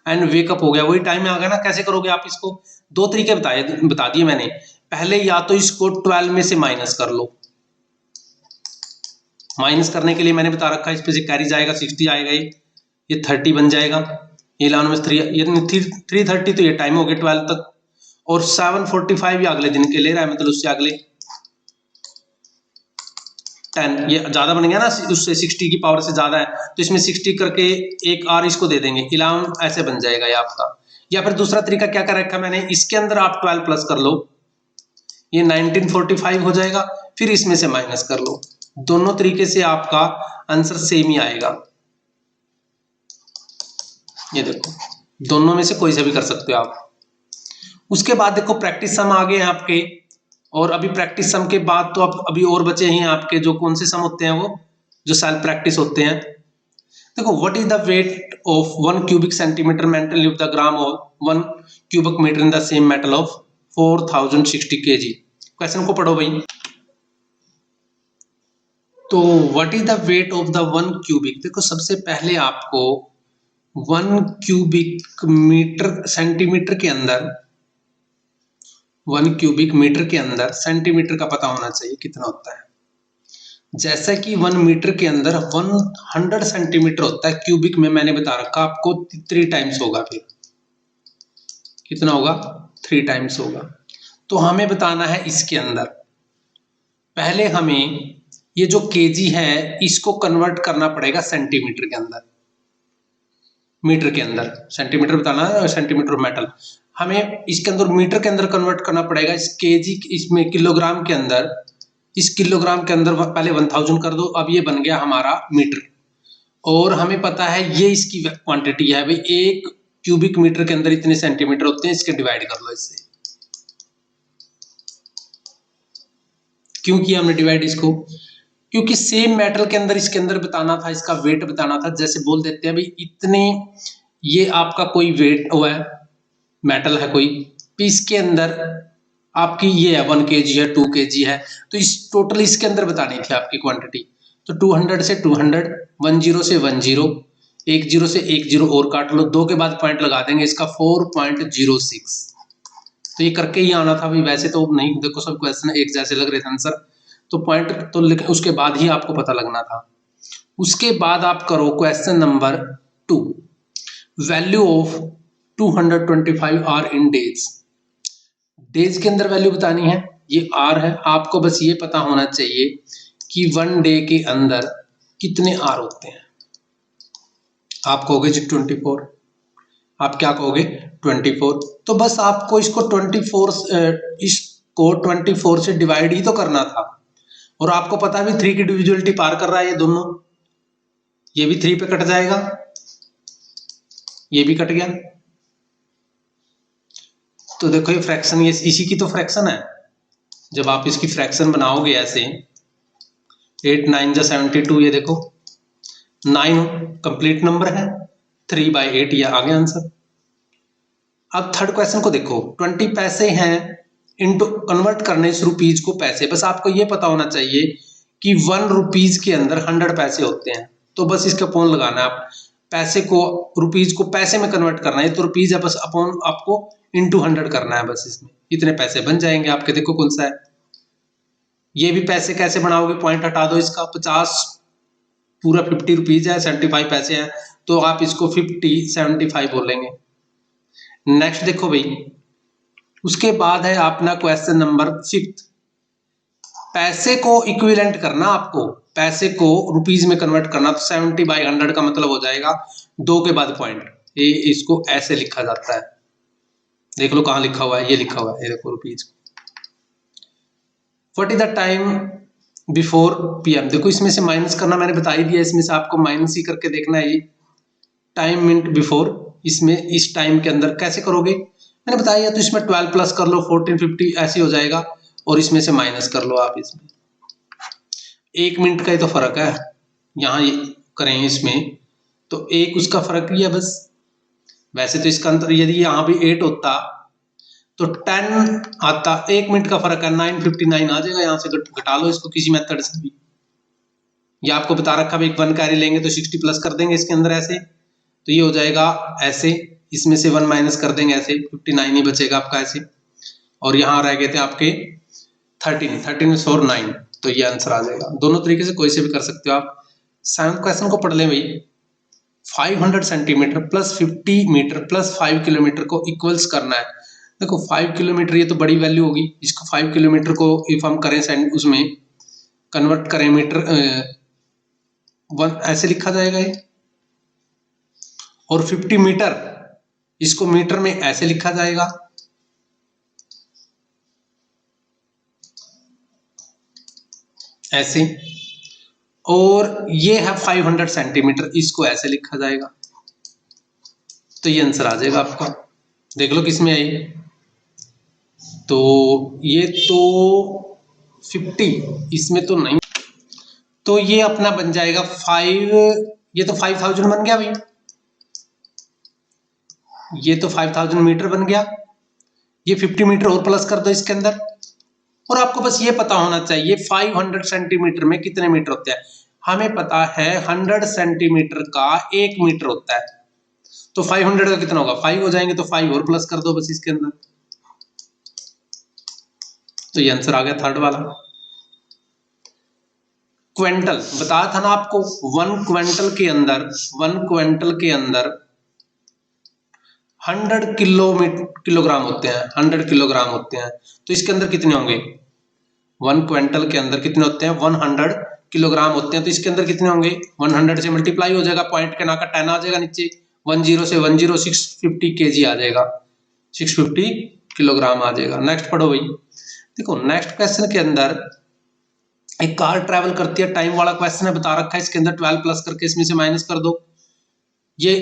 एंड वेकअप हो गया, वही टाइम में आ गया ना। कैसे करोगे आप इसको? दो तरीके बता दिए मैंने। पहले या तो इसको 12 में से माइनस कर लो, माइनस करने के लिए मैंने बता रखा है, इस पे से कैरी जाएगा 60 आएगा, ये 30 बन जाएगा, ये 11 में 3, ये 3:30, तो ये टाइम हो गया 12 तक। और 7:45 ये अगले दिन के ले रहा है, मतलब उससे अगले 10, ये ज्यादा बन गया ना, उससे 60 की पावर से ज्यादा है, तो इसमें 60 करके एक R इसको दे देंगे, 11 ऐसे बन जाएगा ये आपका। या फिर दूसरा तरीका क्या कर रखा है मैंने, इसके अंदर आप 12 प्लस कर लो, ये 1945 हो जाएगा, फिर इसमें से माइनस कर लो। दोनों तरीके से आपका आंसर सेम ही आएगा। ये देखो, दोनों में से कोई सा भी कर सकते हो आप। उसके बाद देखो प्रैक्टिस सम आ गए हैं आपके, और अभी प्रैक्टिस सम के बाद तो अब अभी और बचे हैं आपके, जो कौन से सम होते हैं, वो जो सेल्फ प्रैक्टिस होते हैं। देखो, what is the weight of 1 cubic centimetre metal live the gram of 1 cubic metre in the same metal of 4060 kg। Question को पढ़ो भाई। तो what is the weight of the 1 cubic, देखो सबसे पहले आपको 1 क्यूबिक मीटर सेंटीमीटर के अंदर, 1 क्यूबिक मीटर के अंदर सेंटीमीटर का पता होना चाहिए कितना होता है। जैसा कि 1 मीटर के अंदर 100 सेंटीमीटर होता है, क्यूबिक में मैंने बता रखा आपको 3 टाइम्स होगा, फिर कितना होगा, 3 टाइम्स होगा। तो हमें बताना है इसके अंदर, पहले हमें ये जो केजी है इसको कन्वर्ट करना पड़ेगा सेंटीमीटर के अंदर, मीटर के अंदर, सेंटीमीटर बताना है, सेंटीमीटर मेटल हमें इसके अंदर मीटर के अंदर कन्वर्ट करना पड़ेगा। इस केजी, इसमें किलोग्राम के अंदर, इस किलोग्राम के अंदर पहले 1000 कर दो, अब ये बन गया हमारा मीटर। और हमें पता है ये इसकी क्वांटिटी है भाई, 1 क्यूबिक मीटर के अंदर इतने सेंटीमीटर होते हैं, इसके डिवाइड कर लो इससे। क्यों किया हमने डिवाइड इसको? क्योंकि सेम मेटल के अंदर इसके अंदर बताना था, इसका वेट बताना था। जैसे बोल देते हैं भाई इतने, ये आपका कोई वेट हुआ है, मेटल है कोई, पीस के अंदर आपकी ये है 1 kg है, 2 kg है, तो इस टोटल इसके अंदर बतानी थी आपकी क्वांटिटी। तो 200 से 200, 10 से 10, 10 से 10 और काट लो, 2 के बाद पॉइंट लगा देंगे, इसका 4.06। तो ये करके ही आना था भाई, वैसे तो नहीं, देखो सब क्वेश्चन एक जैसे लग रहे थे आंसर, तो पॉइंट तो उसके बाद ही आपको पता लगना था। उसके बाद आप करो question number 2, value of 225 are in days. Days के अंदर वैल्यू बतानी है, ये आर है, आपको बस ये पता होना चाहिए कि 1 डे के अंदर कितने आर होते हैं। आप कहोगे जी 24, आप क्या कहोगे 24, तो बस आपको इसको 24 से डिवाइड ही तो करना था। और आपको पता भी 3 की डिविजिबिलिटी पार कर रहा है ये दोनों, ये भी 3 पे कट जाएगा, ये भी कट गया। तो देखो ये फ्रैक्शन, ये इसी की तो फ्रैक्शन है। जब आप इसकी फ्रैक्शन बनाओगे ऐसे, 8 9 जा 72, ये देखो 9 कंप्लीट नंबर है, 3/8 ये आ गया आंसर। अब थर्ड क्वेश्चन को देखो, 20 पैसे हैं, इनटू कन्वर्ट करने इस रुपीज को पैसे। बस आपको ये पता होना चाहिए कि 1 रुपीज के अंदर 100 पैसे होते हैं, तो बस इसका अपॉन लगाना है। आप पैसे को, रुपीज को पैसे में कन्वर्ट करना है, तो रुपीज है, बस अपॉन आपको इनटू 100 करना है, बस इसमें इतने पैसे बन जाएंगे आपके। देखो कौन सा है, ये भी पैसे कैसे बनाओगे, पॉइंट हटा दो इसका, 50 पूरा 50 रुपीज है, 75 पैसे हैं, तो आप इसको 50/75 बोलेंगे। नेक्स्ट देखो भाई, उसके बाद है अपना क्वेश्चन नंबर 5। पैसे को इक्विवेलेंट करना, आपको पैसे को रुपीज में कन्वर्ट करना, तो 70/100 का मतलब हो जाएगा 2 के बाद पॉइंट, ये इसको ऐसे लिखा जाता है। देख लो कहाँ लिखा हुआ है, ये लिखा हुआ है, ये देखो rupees. What is the time before PM, देखो इसमें से माइनस करना मैंने बता ही दिया, इसमें से आपको माइनस ही करके देखना है। ये टाइम मिनट बिफोर, इसमें इस टाइम के अंदर कैसे करोगे मैंने बताया, तो इसमें 12 प्लस कर लो, 1450 ऐसे हो जाएगा, और इसमें से माइनस कर लो आप। इसमें 1 मिनट का ही तो फर्क है, यहाँ करें इसमें तो एक उसका फर्क ही है बस। वैसे तो इसका अंतर यदि यहाँ भी 8 होता तो 10 आता, 1 मिनट का फर्क है, 959 आ जाएगा। यहाँ से घटा लो इसको किसी मेथड से भी, ये आपको बता रखा है 1 कैरी लेंगे तो 60 प्लस कर देंगे इसके अंदर ऐसे, तो ये हो जाएगा ऐसे, इसमें से 1 माइनस कर देंगे ऐसे, 59 ही बचेगा आपका ऐसे, और यहाँ रह गए थे आपके 13 और 9, तो ये आंसर आ जाएगा। दोनों तरीके से कोई से भी कर सकते हो आप। 7th क्वेश्चन को पढ़ लें भाई। 500 centimetre plus 50 metre plus 5 kilometre को इक्वल्स करना है। देखो 5 किलोमीटर ये तो बड़ी वैल्यू होगी, इसको 5 किलोमीटर को इफ हम करें उसमें कन्वर्ट करें मीटर, ऐसे लिखा जाएगा ये, और 50 मीटर इसको मीटर में ऐसे लिखा जाएगा, ऐसे, और ये है 500 सेंटीमीटर, इसको ऐसे लिखा जाएगा, तो ये आंसर आ जाएगा आपका। देख लो किसमें आई, तो ये तो 50, इसमें तो नहीं, तो ये अपना बन जाएगा 5, ये तो 5000 बन गया भाई, ये तो 5000 मीटर बन गया, ये 50 मीटर और प्लस कर दो इसके अंदर, और आपको बस ये पता होना चाहिए 500 सेंटीमीटर में कितने मीटर होते हैं। हमें पता है 100 सेंटीमीटर का 1 मीटर होता है, तो 500 का कितना होगा, 5 हो जाएंगे, तो 5 और प्लस कर दो बस इसके अंदर, तो ये आंसर आ गया 3rd वाला। क्विंटल बताया था ना आपको, 1 क्विंटल के अंदर 100 किलोग्राम होते हैं, 100 किलोग्राम होते हैं, तो इसके अंदर कितने होंगे, 1 क्विंटल के अंदर कितने होते हैं, 100 किलोग्राम होते हैं, तो इसके अंदर कितने होंगे, 100 से मल्टीप्लाई हो जाएगा, पॉइंट के ना का 10 आ जाएगा नीचे, 10 से 10 650 kg आ जाएगा, 650 किलोग्राम आ जाएगा। नेक्स्ट पढ़ो भाई। देखो नेक्स्ट क्वेश्चन के अंदर एक कार ट्रैवल करती है, टाइम वाला क्वेश्चन है, बता रखा है इसके अंदर 12 प्लस करके इसमें से माइनस कर दो, ये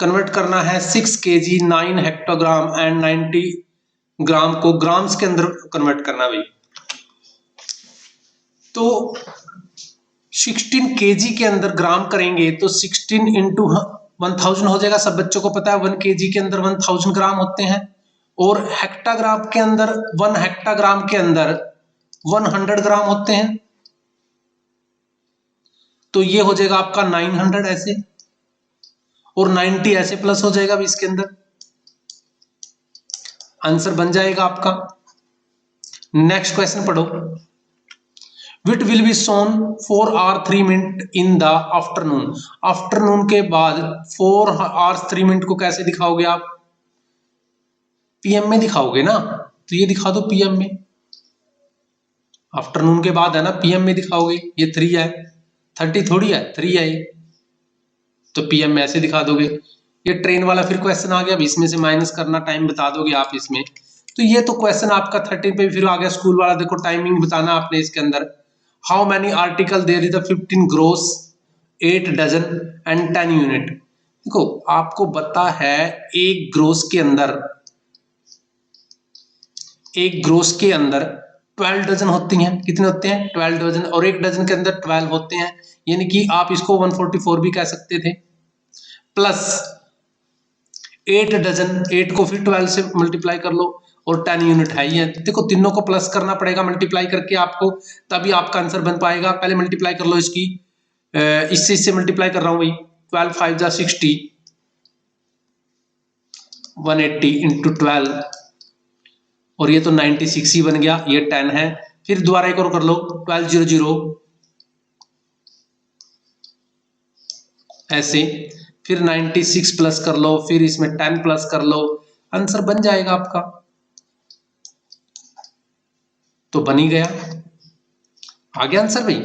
कन्वर्ट करना है 6 kg 9 हेक्टोग्राम एंड 90 ग्राम को ग्राम्स के अंदर कन्वर्ट करना भाई। तो 16 kg के अंदर ग्राम करेंगे तो 16 इंटू 1000 हो जाएगा, सब बच्चों को पता है 1 kg के अंदर 1000 ग्राम होते हैं, और हेक्टाग्राम के अंदर 1 हेक्टाग्राम के अंदर 100 ग्राम होते हैं, तो ये हो जाएगा आपका 900 ऐसे, और 90 ऐसे प्लस हो जाएगा भी इसके अंदर, आंसर बन जाएगा आपका। नेक्स्ट क्वेश्चन पढ़ो। It will be soon 4 hours 3 minutes in the afternoon, afternoon के बाद 4 hours 3 minutes को कैसे दिखाओगे आप, PM में दिखाओगे ना, तो ये दिखा दो PM में, आफ्टरनून के बाद है ना, PM में दिखाओगे, ये 3 है, 30 थोड़ी है, 3 है ये, तो PM में ऐसे दिखा दोगे। ये ट्रेन वाला फिर क्वेश्चन आ गया, इसमें से माइनस करना, टाइम बता दोगे आप इसमें, तो ये तो क्वेश्चन आपका 13 पे फिर आ गया स्कूल वाला। देखो टाइमिंग बताना आपने इसके अंदर, how many article there is the 15 gross 8 dozen and 10 unit. देखो आपको पता है एक ग्रोस के अंदर 12 डजन होती हैं, कितने होते हैं, 12 डजन, और एक डजन के अंदर 12 होते हैं, यानी कि आप इसको 144 भी कह सकते थे, प्लस 8 डजन, 8 को फिर 12 से मल्टीप्लाई कर लो, और 10 यूनिट है ही है। देखो तीनों को प्लस करना पड़ेगा मल्टीप्लाई करके आपको, तभी आपका आंसर बन पाएगा। पहले मल्टीप्लाई कर लो इसकी, इससे मल्टीप्लाई कर रहा हूं भाई, 12 5 जा 60, 180 इंटू 12, और ये तो 96 ही बन गया, ये 10 है। फिर दोबारा एक और कर लो, 12 0 0 ऐसे, फिर 96 प्लस कर लो, फिर इसमें 10 प्लस कर लो, आंसर बन जाएगा आपका। तो बन ही गया, आ गया आंसर भाई।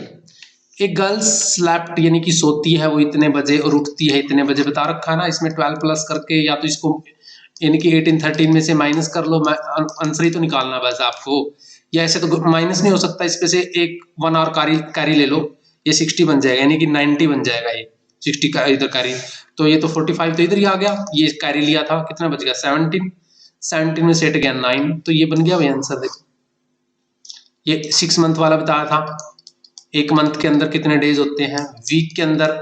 एक गर्ल स्लैप्ट यानी कि सोती है वो इतने बजे और उठती है इतने बजे, बता रखा है ना। इसमें 12 प्लस करके या तो इसको यानी कि 18 13 में से माइनस कर लो, आंसर ही तो निकालना बस आपको। या ऐसे तो माइनस नहीं हो सकता, इसमें से एक 1 और कैरी ले लो, ये 60 बन जाएगा, यानी कि 90 बन जाएगा। ये 60 का इधर कैरी, तो ये तो 45 तो इधर ही आ गया। ये कैरी लिया था, कितना बच गया 17, 17 में सेट गया 9, तो ये बन गया भाई आंसर। देखो ये 6 मंथ वाला बताया था, एक मंथ के अंदर कितने डेज होते हैं, वीक के अंदर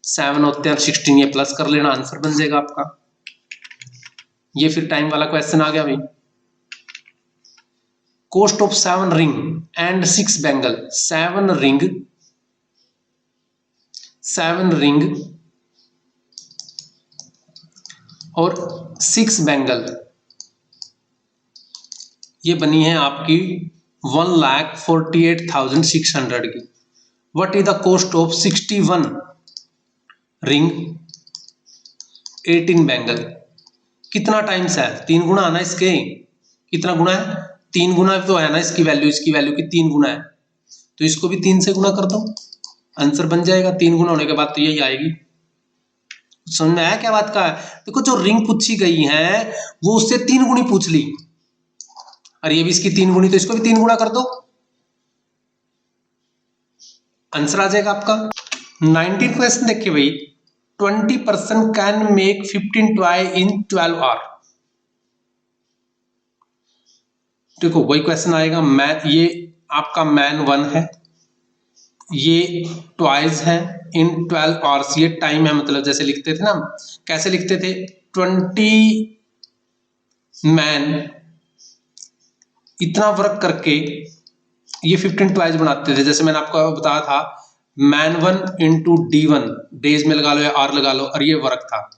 7 होते हैं और 16 ये प्लस कर लेना, आंसर बन जाएगा आपका। ये फिर टाइम वाला क्वेश्चन आ गया भाई। Cost of 7 ring and 6 bangle, 7 ring और 6 बैंगल, ये बनी है आपकी 1,48,600 की। What is the cost of 61 ring 18 bangle, कितना टाइम्स है, 3 गुना है ना इसके, कितना गुना है, 3 गुना तो है ना इसकी वैल्यू की 3 गुना है, तो इसको भी 3 से गुना कर दो, आंसर बन जाएगा। 3 गुना होने के बाद तो यही आएगी। समझ में आया क्या बात का है? देखो जो रिंग पूछी गई है वो उससे 3 गुनी पूछ ली, और ये भी इसकी 3 गुनी, तो इसको भी 3 गुना कर दो, आंसर आ जाएगा आपका। 19 क्वेश्चन देखिए भाई, 20% can make 15 toy in 12 hour. देखो वही क्वेश्चन आएगा, मैन, ये आपका मैन 1 है, ये टॉयज है इन 12 आवर्स, ये टाइम है, मतलब जैसे लिखते थे ना, कैसे लिखते थे, 20 मैन इतना वर्क करके ये 15 टॉयज बनाते थे। जैसे मैंने आपको बताया था, मैन 1 इंटू D1, डेज में लगा लो या आर लगा लो, और ये वर्क था,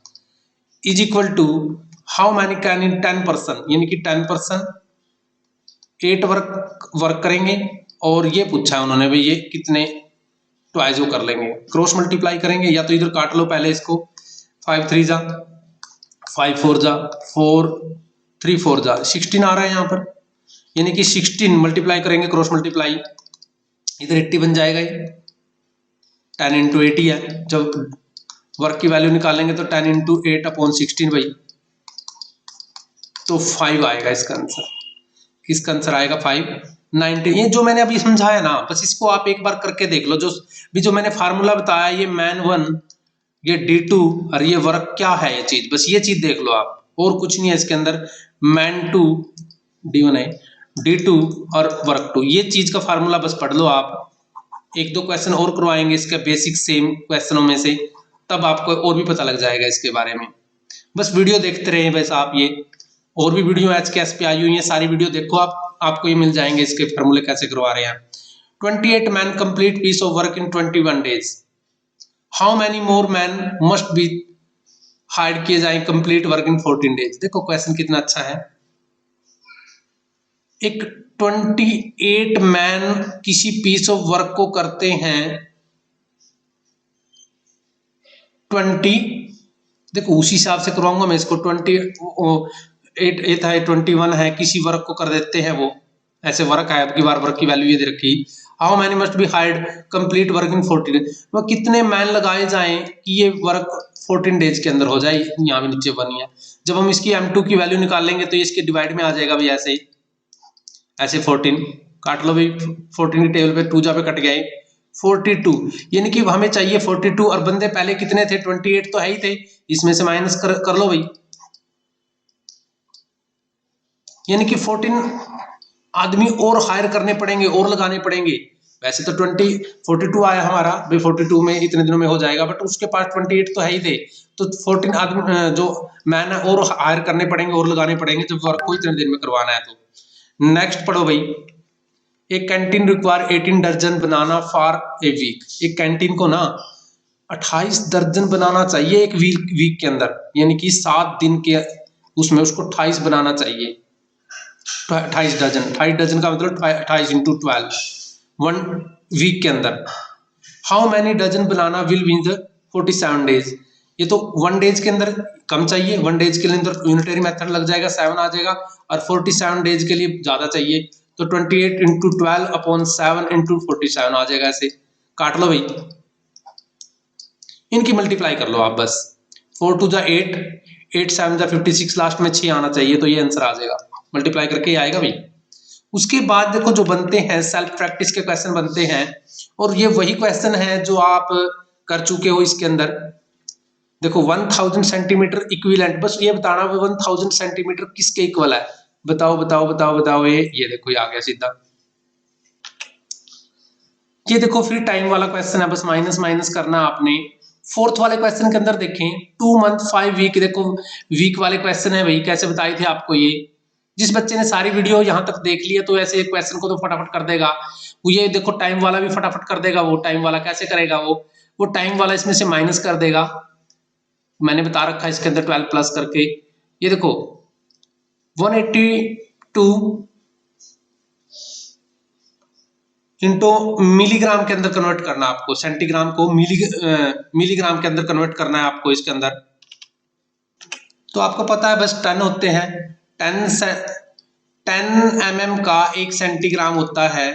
is equal to how many can in 10%, यानी कि 10% 8 वर्क करेंगे, और ये पूछा है उन्होंने भाई ये कितने ट्वाइस वो कर लेंगे, क्रॉस मल्टीप्लाई करेंगे, या तो इधर काट लो पहले इसको, 5 3 जा 5 4 जा 4 3 4 जा 16 आ रहा है यहाँ पर, यानी कि 16 मल्टीप्लाई करेंगे क्रॉस मल्टीप्लाई, इधर 80 बन जाएगा, ये 10 इंटू 80 है, जब वर्क की वैल्यू निकालेंगे तो 10 इंटू 8 अपॉन 16 भाई, तो 5 आएगा इसका आंसर। किसका आंसर आएगा 5 90। ये जो मैंने अभी समझाया ना, बस इसको आप एक बार करके देख लो, जो मैंने फार्मूला बताया, ये मैन 1, ये D2 और ये वर्क क्या है, ये चीज, बस ये चीज देख लो आप, और कुछ नहीं है इसके अंदर। मैन 2 D1 है, D2 और वर्क 2, ये चीज का फार्मूला बस पढ़ लो आप। एक दो क्वेश्चन और करवाएंगे इसके बेसिक सेम क्वेश्चनों में से, तब आपको और भी पता लग जाएगा इसके बारे में। बस वीडियो देखते रहे बस आप, ये और भी वीडियो HKS पे आई हुई है, सारी वीडियो देखो आप, आपको ये मिल जाएंगे इसके फार्मूले कैसे करवा रहे हैं। 28 man complete piece of work in 21 days, how many more man must be hired किए जाए कंप्लीट वर्क इन 14 डेज। देखो क्वेश्चन कितना अच्छा है, एक 28 मैन किसी पीस ऑफ वर्क को करते हैं 20, देखो उसी हिसाब से करवाऊंगा मैं इसको, 28 है 21 है, किसी वर्क को कर देते हैं वो, ऐसे वर्क है, अब की बार वर्क की वैल्यू ये दे रखी, how many must be hired complete work in 14 days, वो कितने मैन लगाए जाएं कि ये वर्क 14 डेज के अंदर हो जाए, यहाँ भी नीचे बनी है। जब हम इसकी M2 की वैल्यू निकालेंगे तो ये इसके डिवाइड में आ जाएगा भाई, ऐसे 14 काट लो भाई, 14 की टेबल पे 2 जा पे कट गए 42, यानी कि हमें चाहिए 42, और बंदे पहले कितने थे, 28 तो है ही थे, इसमें से माइनस कर लो भाई, यानी कि 14 आदमी और हायर करने पड़ेंगे और लगाने पड़ेंगे। वैसे तो 42 आया हमारा भाई, 42 में इतने दिनों में हो जाएगा, बट उसके पास 28 तो है ही थे, तो 14 आदमी जो मैन है और हायर करने पड़ेंगे और लगाने पड़ेंगे, जब वर्क को इतने दिन में करवाना है। तो नेक्स्ट पढ़ो भाई, एक कैंटीन रिक्वायर 18 दर्जन बनाना फॉर ए वीक, एक कैंटीन को ना 28 दर्जन बनाना चाहिए एक वीक के अंदर, यानी कि 7 दिन के उसमें उसको 28 बनाना चाहिए, 28 डजन, 28 डजन का मतलब 28 इंटू 12 1 वीक के अंदर। How many dozen banana will win the 47 days. ये तो 1 डेज के अंदर कम चाहिए, 1 डेज के अंदर यूनिटरी मेथड लग जाएगा, 7 आ जाएगा, और 47 डेज के लिए ज्यादा चाहिए तो 28 इंटू 12 अपॉन 7 इंटू 47 आ जाएगा। ऐसे काट लो भाई, इनकी मल्टीप्लाई कर लो आप बस। 4 टू जा 8, 8 7 जा 56, लास्ट में 6 आना चाहिए, तो ये आंसर आ जाएगा, मल्टीप्लाई करके ही आएगा भाई। उसके बाद देखो जो बनते हैं सेल्फ प्रैक्टिस के क्वेश्चन बनते हैं, और ये वही क्वेश्चन है जो आप कर चुके हो इसके अंदर। देखो 1000 सेंटीमीटर इक्विवेलेंट, बस ये बताना 1000 सेंटीमीटर किसके इक्वल है, बताओ बताओ बताओ बताओ। ये देखो ये आ गया सीधा। ये देखो फिर टाइम वाला क्वेश्चन है, बस माइनस माइनस करना आपने। फोर्थ वाले क्वेश्चन के अंदर देखें 2 मंथ 5 वीक, देखो वीक वाले क्वेश्चन है भाई, कैसे बताए थे आपको ये। जिस बच्चे ने सारी वीडियो यहाँ तक देख लिया तो ऐसे क्वेश्चन को तो फटाफट कर देगा। ये देखो टाइम वाला भी फटाफट कर देगा। वो टाइम वाला कैसे करेगा, वो टाइम वाला इसमें से माइनस कर देगा, मैंने बता रखा है इसके अंदर 12 प्लस करके। ये देखो 182 इंटू मिलीग्राम के अंदर कन्वर्ट करना आपको, सेंटीग्राम को मिलीग्राम के अंदर कन्वर्ट करना है आपको इसके अंदर। तो आपको पता है बस टन होते हैं, 10 mm का 1 सेंटीग्राम होता है,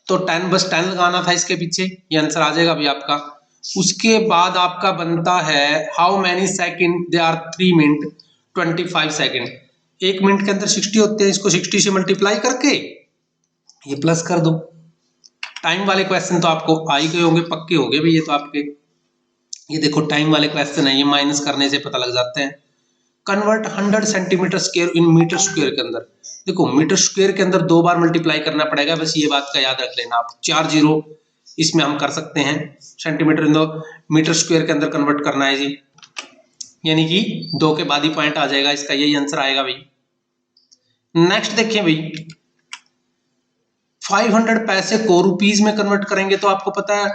तो 10 बस 10 लगाना था इसके पीछे, ये आंसर आ जाएगा अभी आपका। उसके बाद आपका बनता है how many second they are 3 minute 25 second. 1 minute के अंदर 60 होते हैं, इसको 60 से मल्टीप्लाई करके ये प्लस कर दो। टाइम वाले क्वेश्चन तो आपको आ ही गए होंगे, पक्के हो गए भाई ये तो आपके। ये देखो टाइम वाले क्वेश्चन है, ये माइनस करने से पता लग जाते हैं। Convert 100 centimetre square in metre square के अंदर, देखो मीटर स्क्वायर के अंदर 2 बार मल्टीप्लाई करना पड़ेगा, बस ये बात का याद रख लेना आप। 4 जीरो इसमें हम कर सकते हैं, सेंटीमीटर इन मीटर स्क्वायर के अंदर कन्वर्ट करना है जी, यानी कि 2 के बाद ही पॉइंट आ जाएगा इसका, यही आंसर आएगा भाई। नेक्स्ट देखिए भाई, 500 पैसे को रुपीज में कन्वर्ट करेंगे तो आपको पता है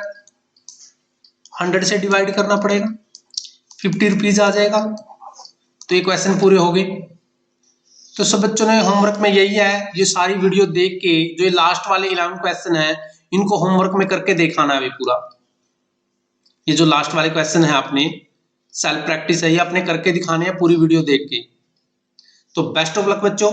100 से डिवाइड करना पड़ेगा, 50 रुपीज आ जाएगा। तो ये क्वेश्चन पूरे हो गए। तो सब बच्चों ने होमवर्क में यही है, ये सारी वीडियो देख के जो ये लास्ट वाले 11 क्वेश्चन है इनको होमवर्क में करके दिखाना है अभी पूरा। ये जो लास्ट वाले क्वेश्चन है आपने सेल्फ प्रैक्टिस है, ये आपने करके दिखाने हैं पूरी वीडियो देख के। तो बेस्ट ऑफ लक बच्चों।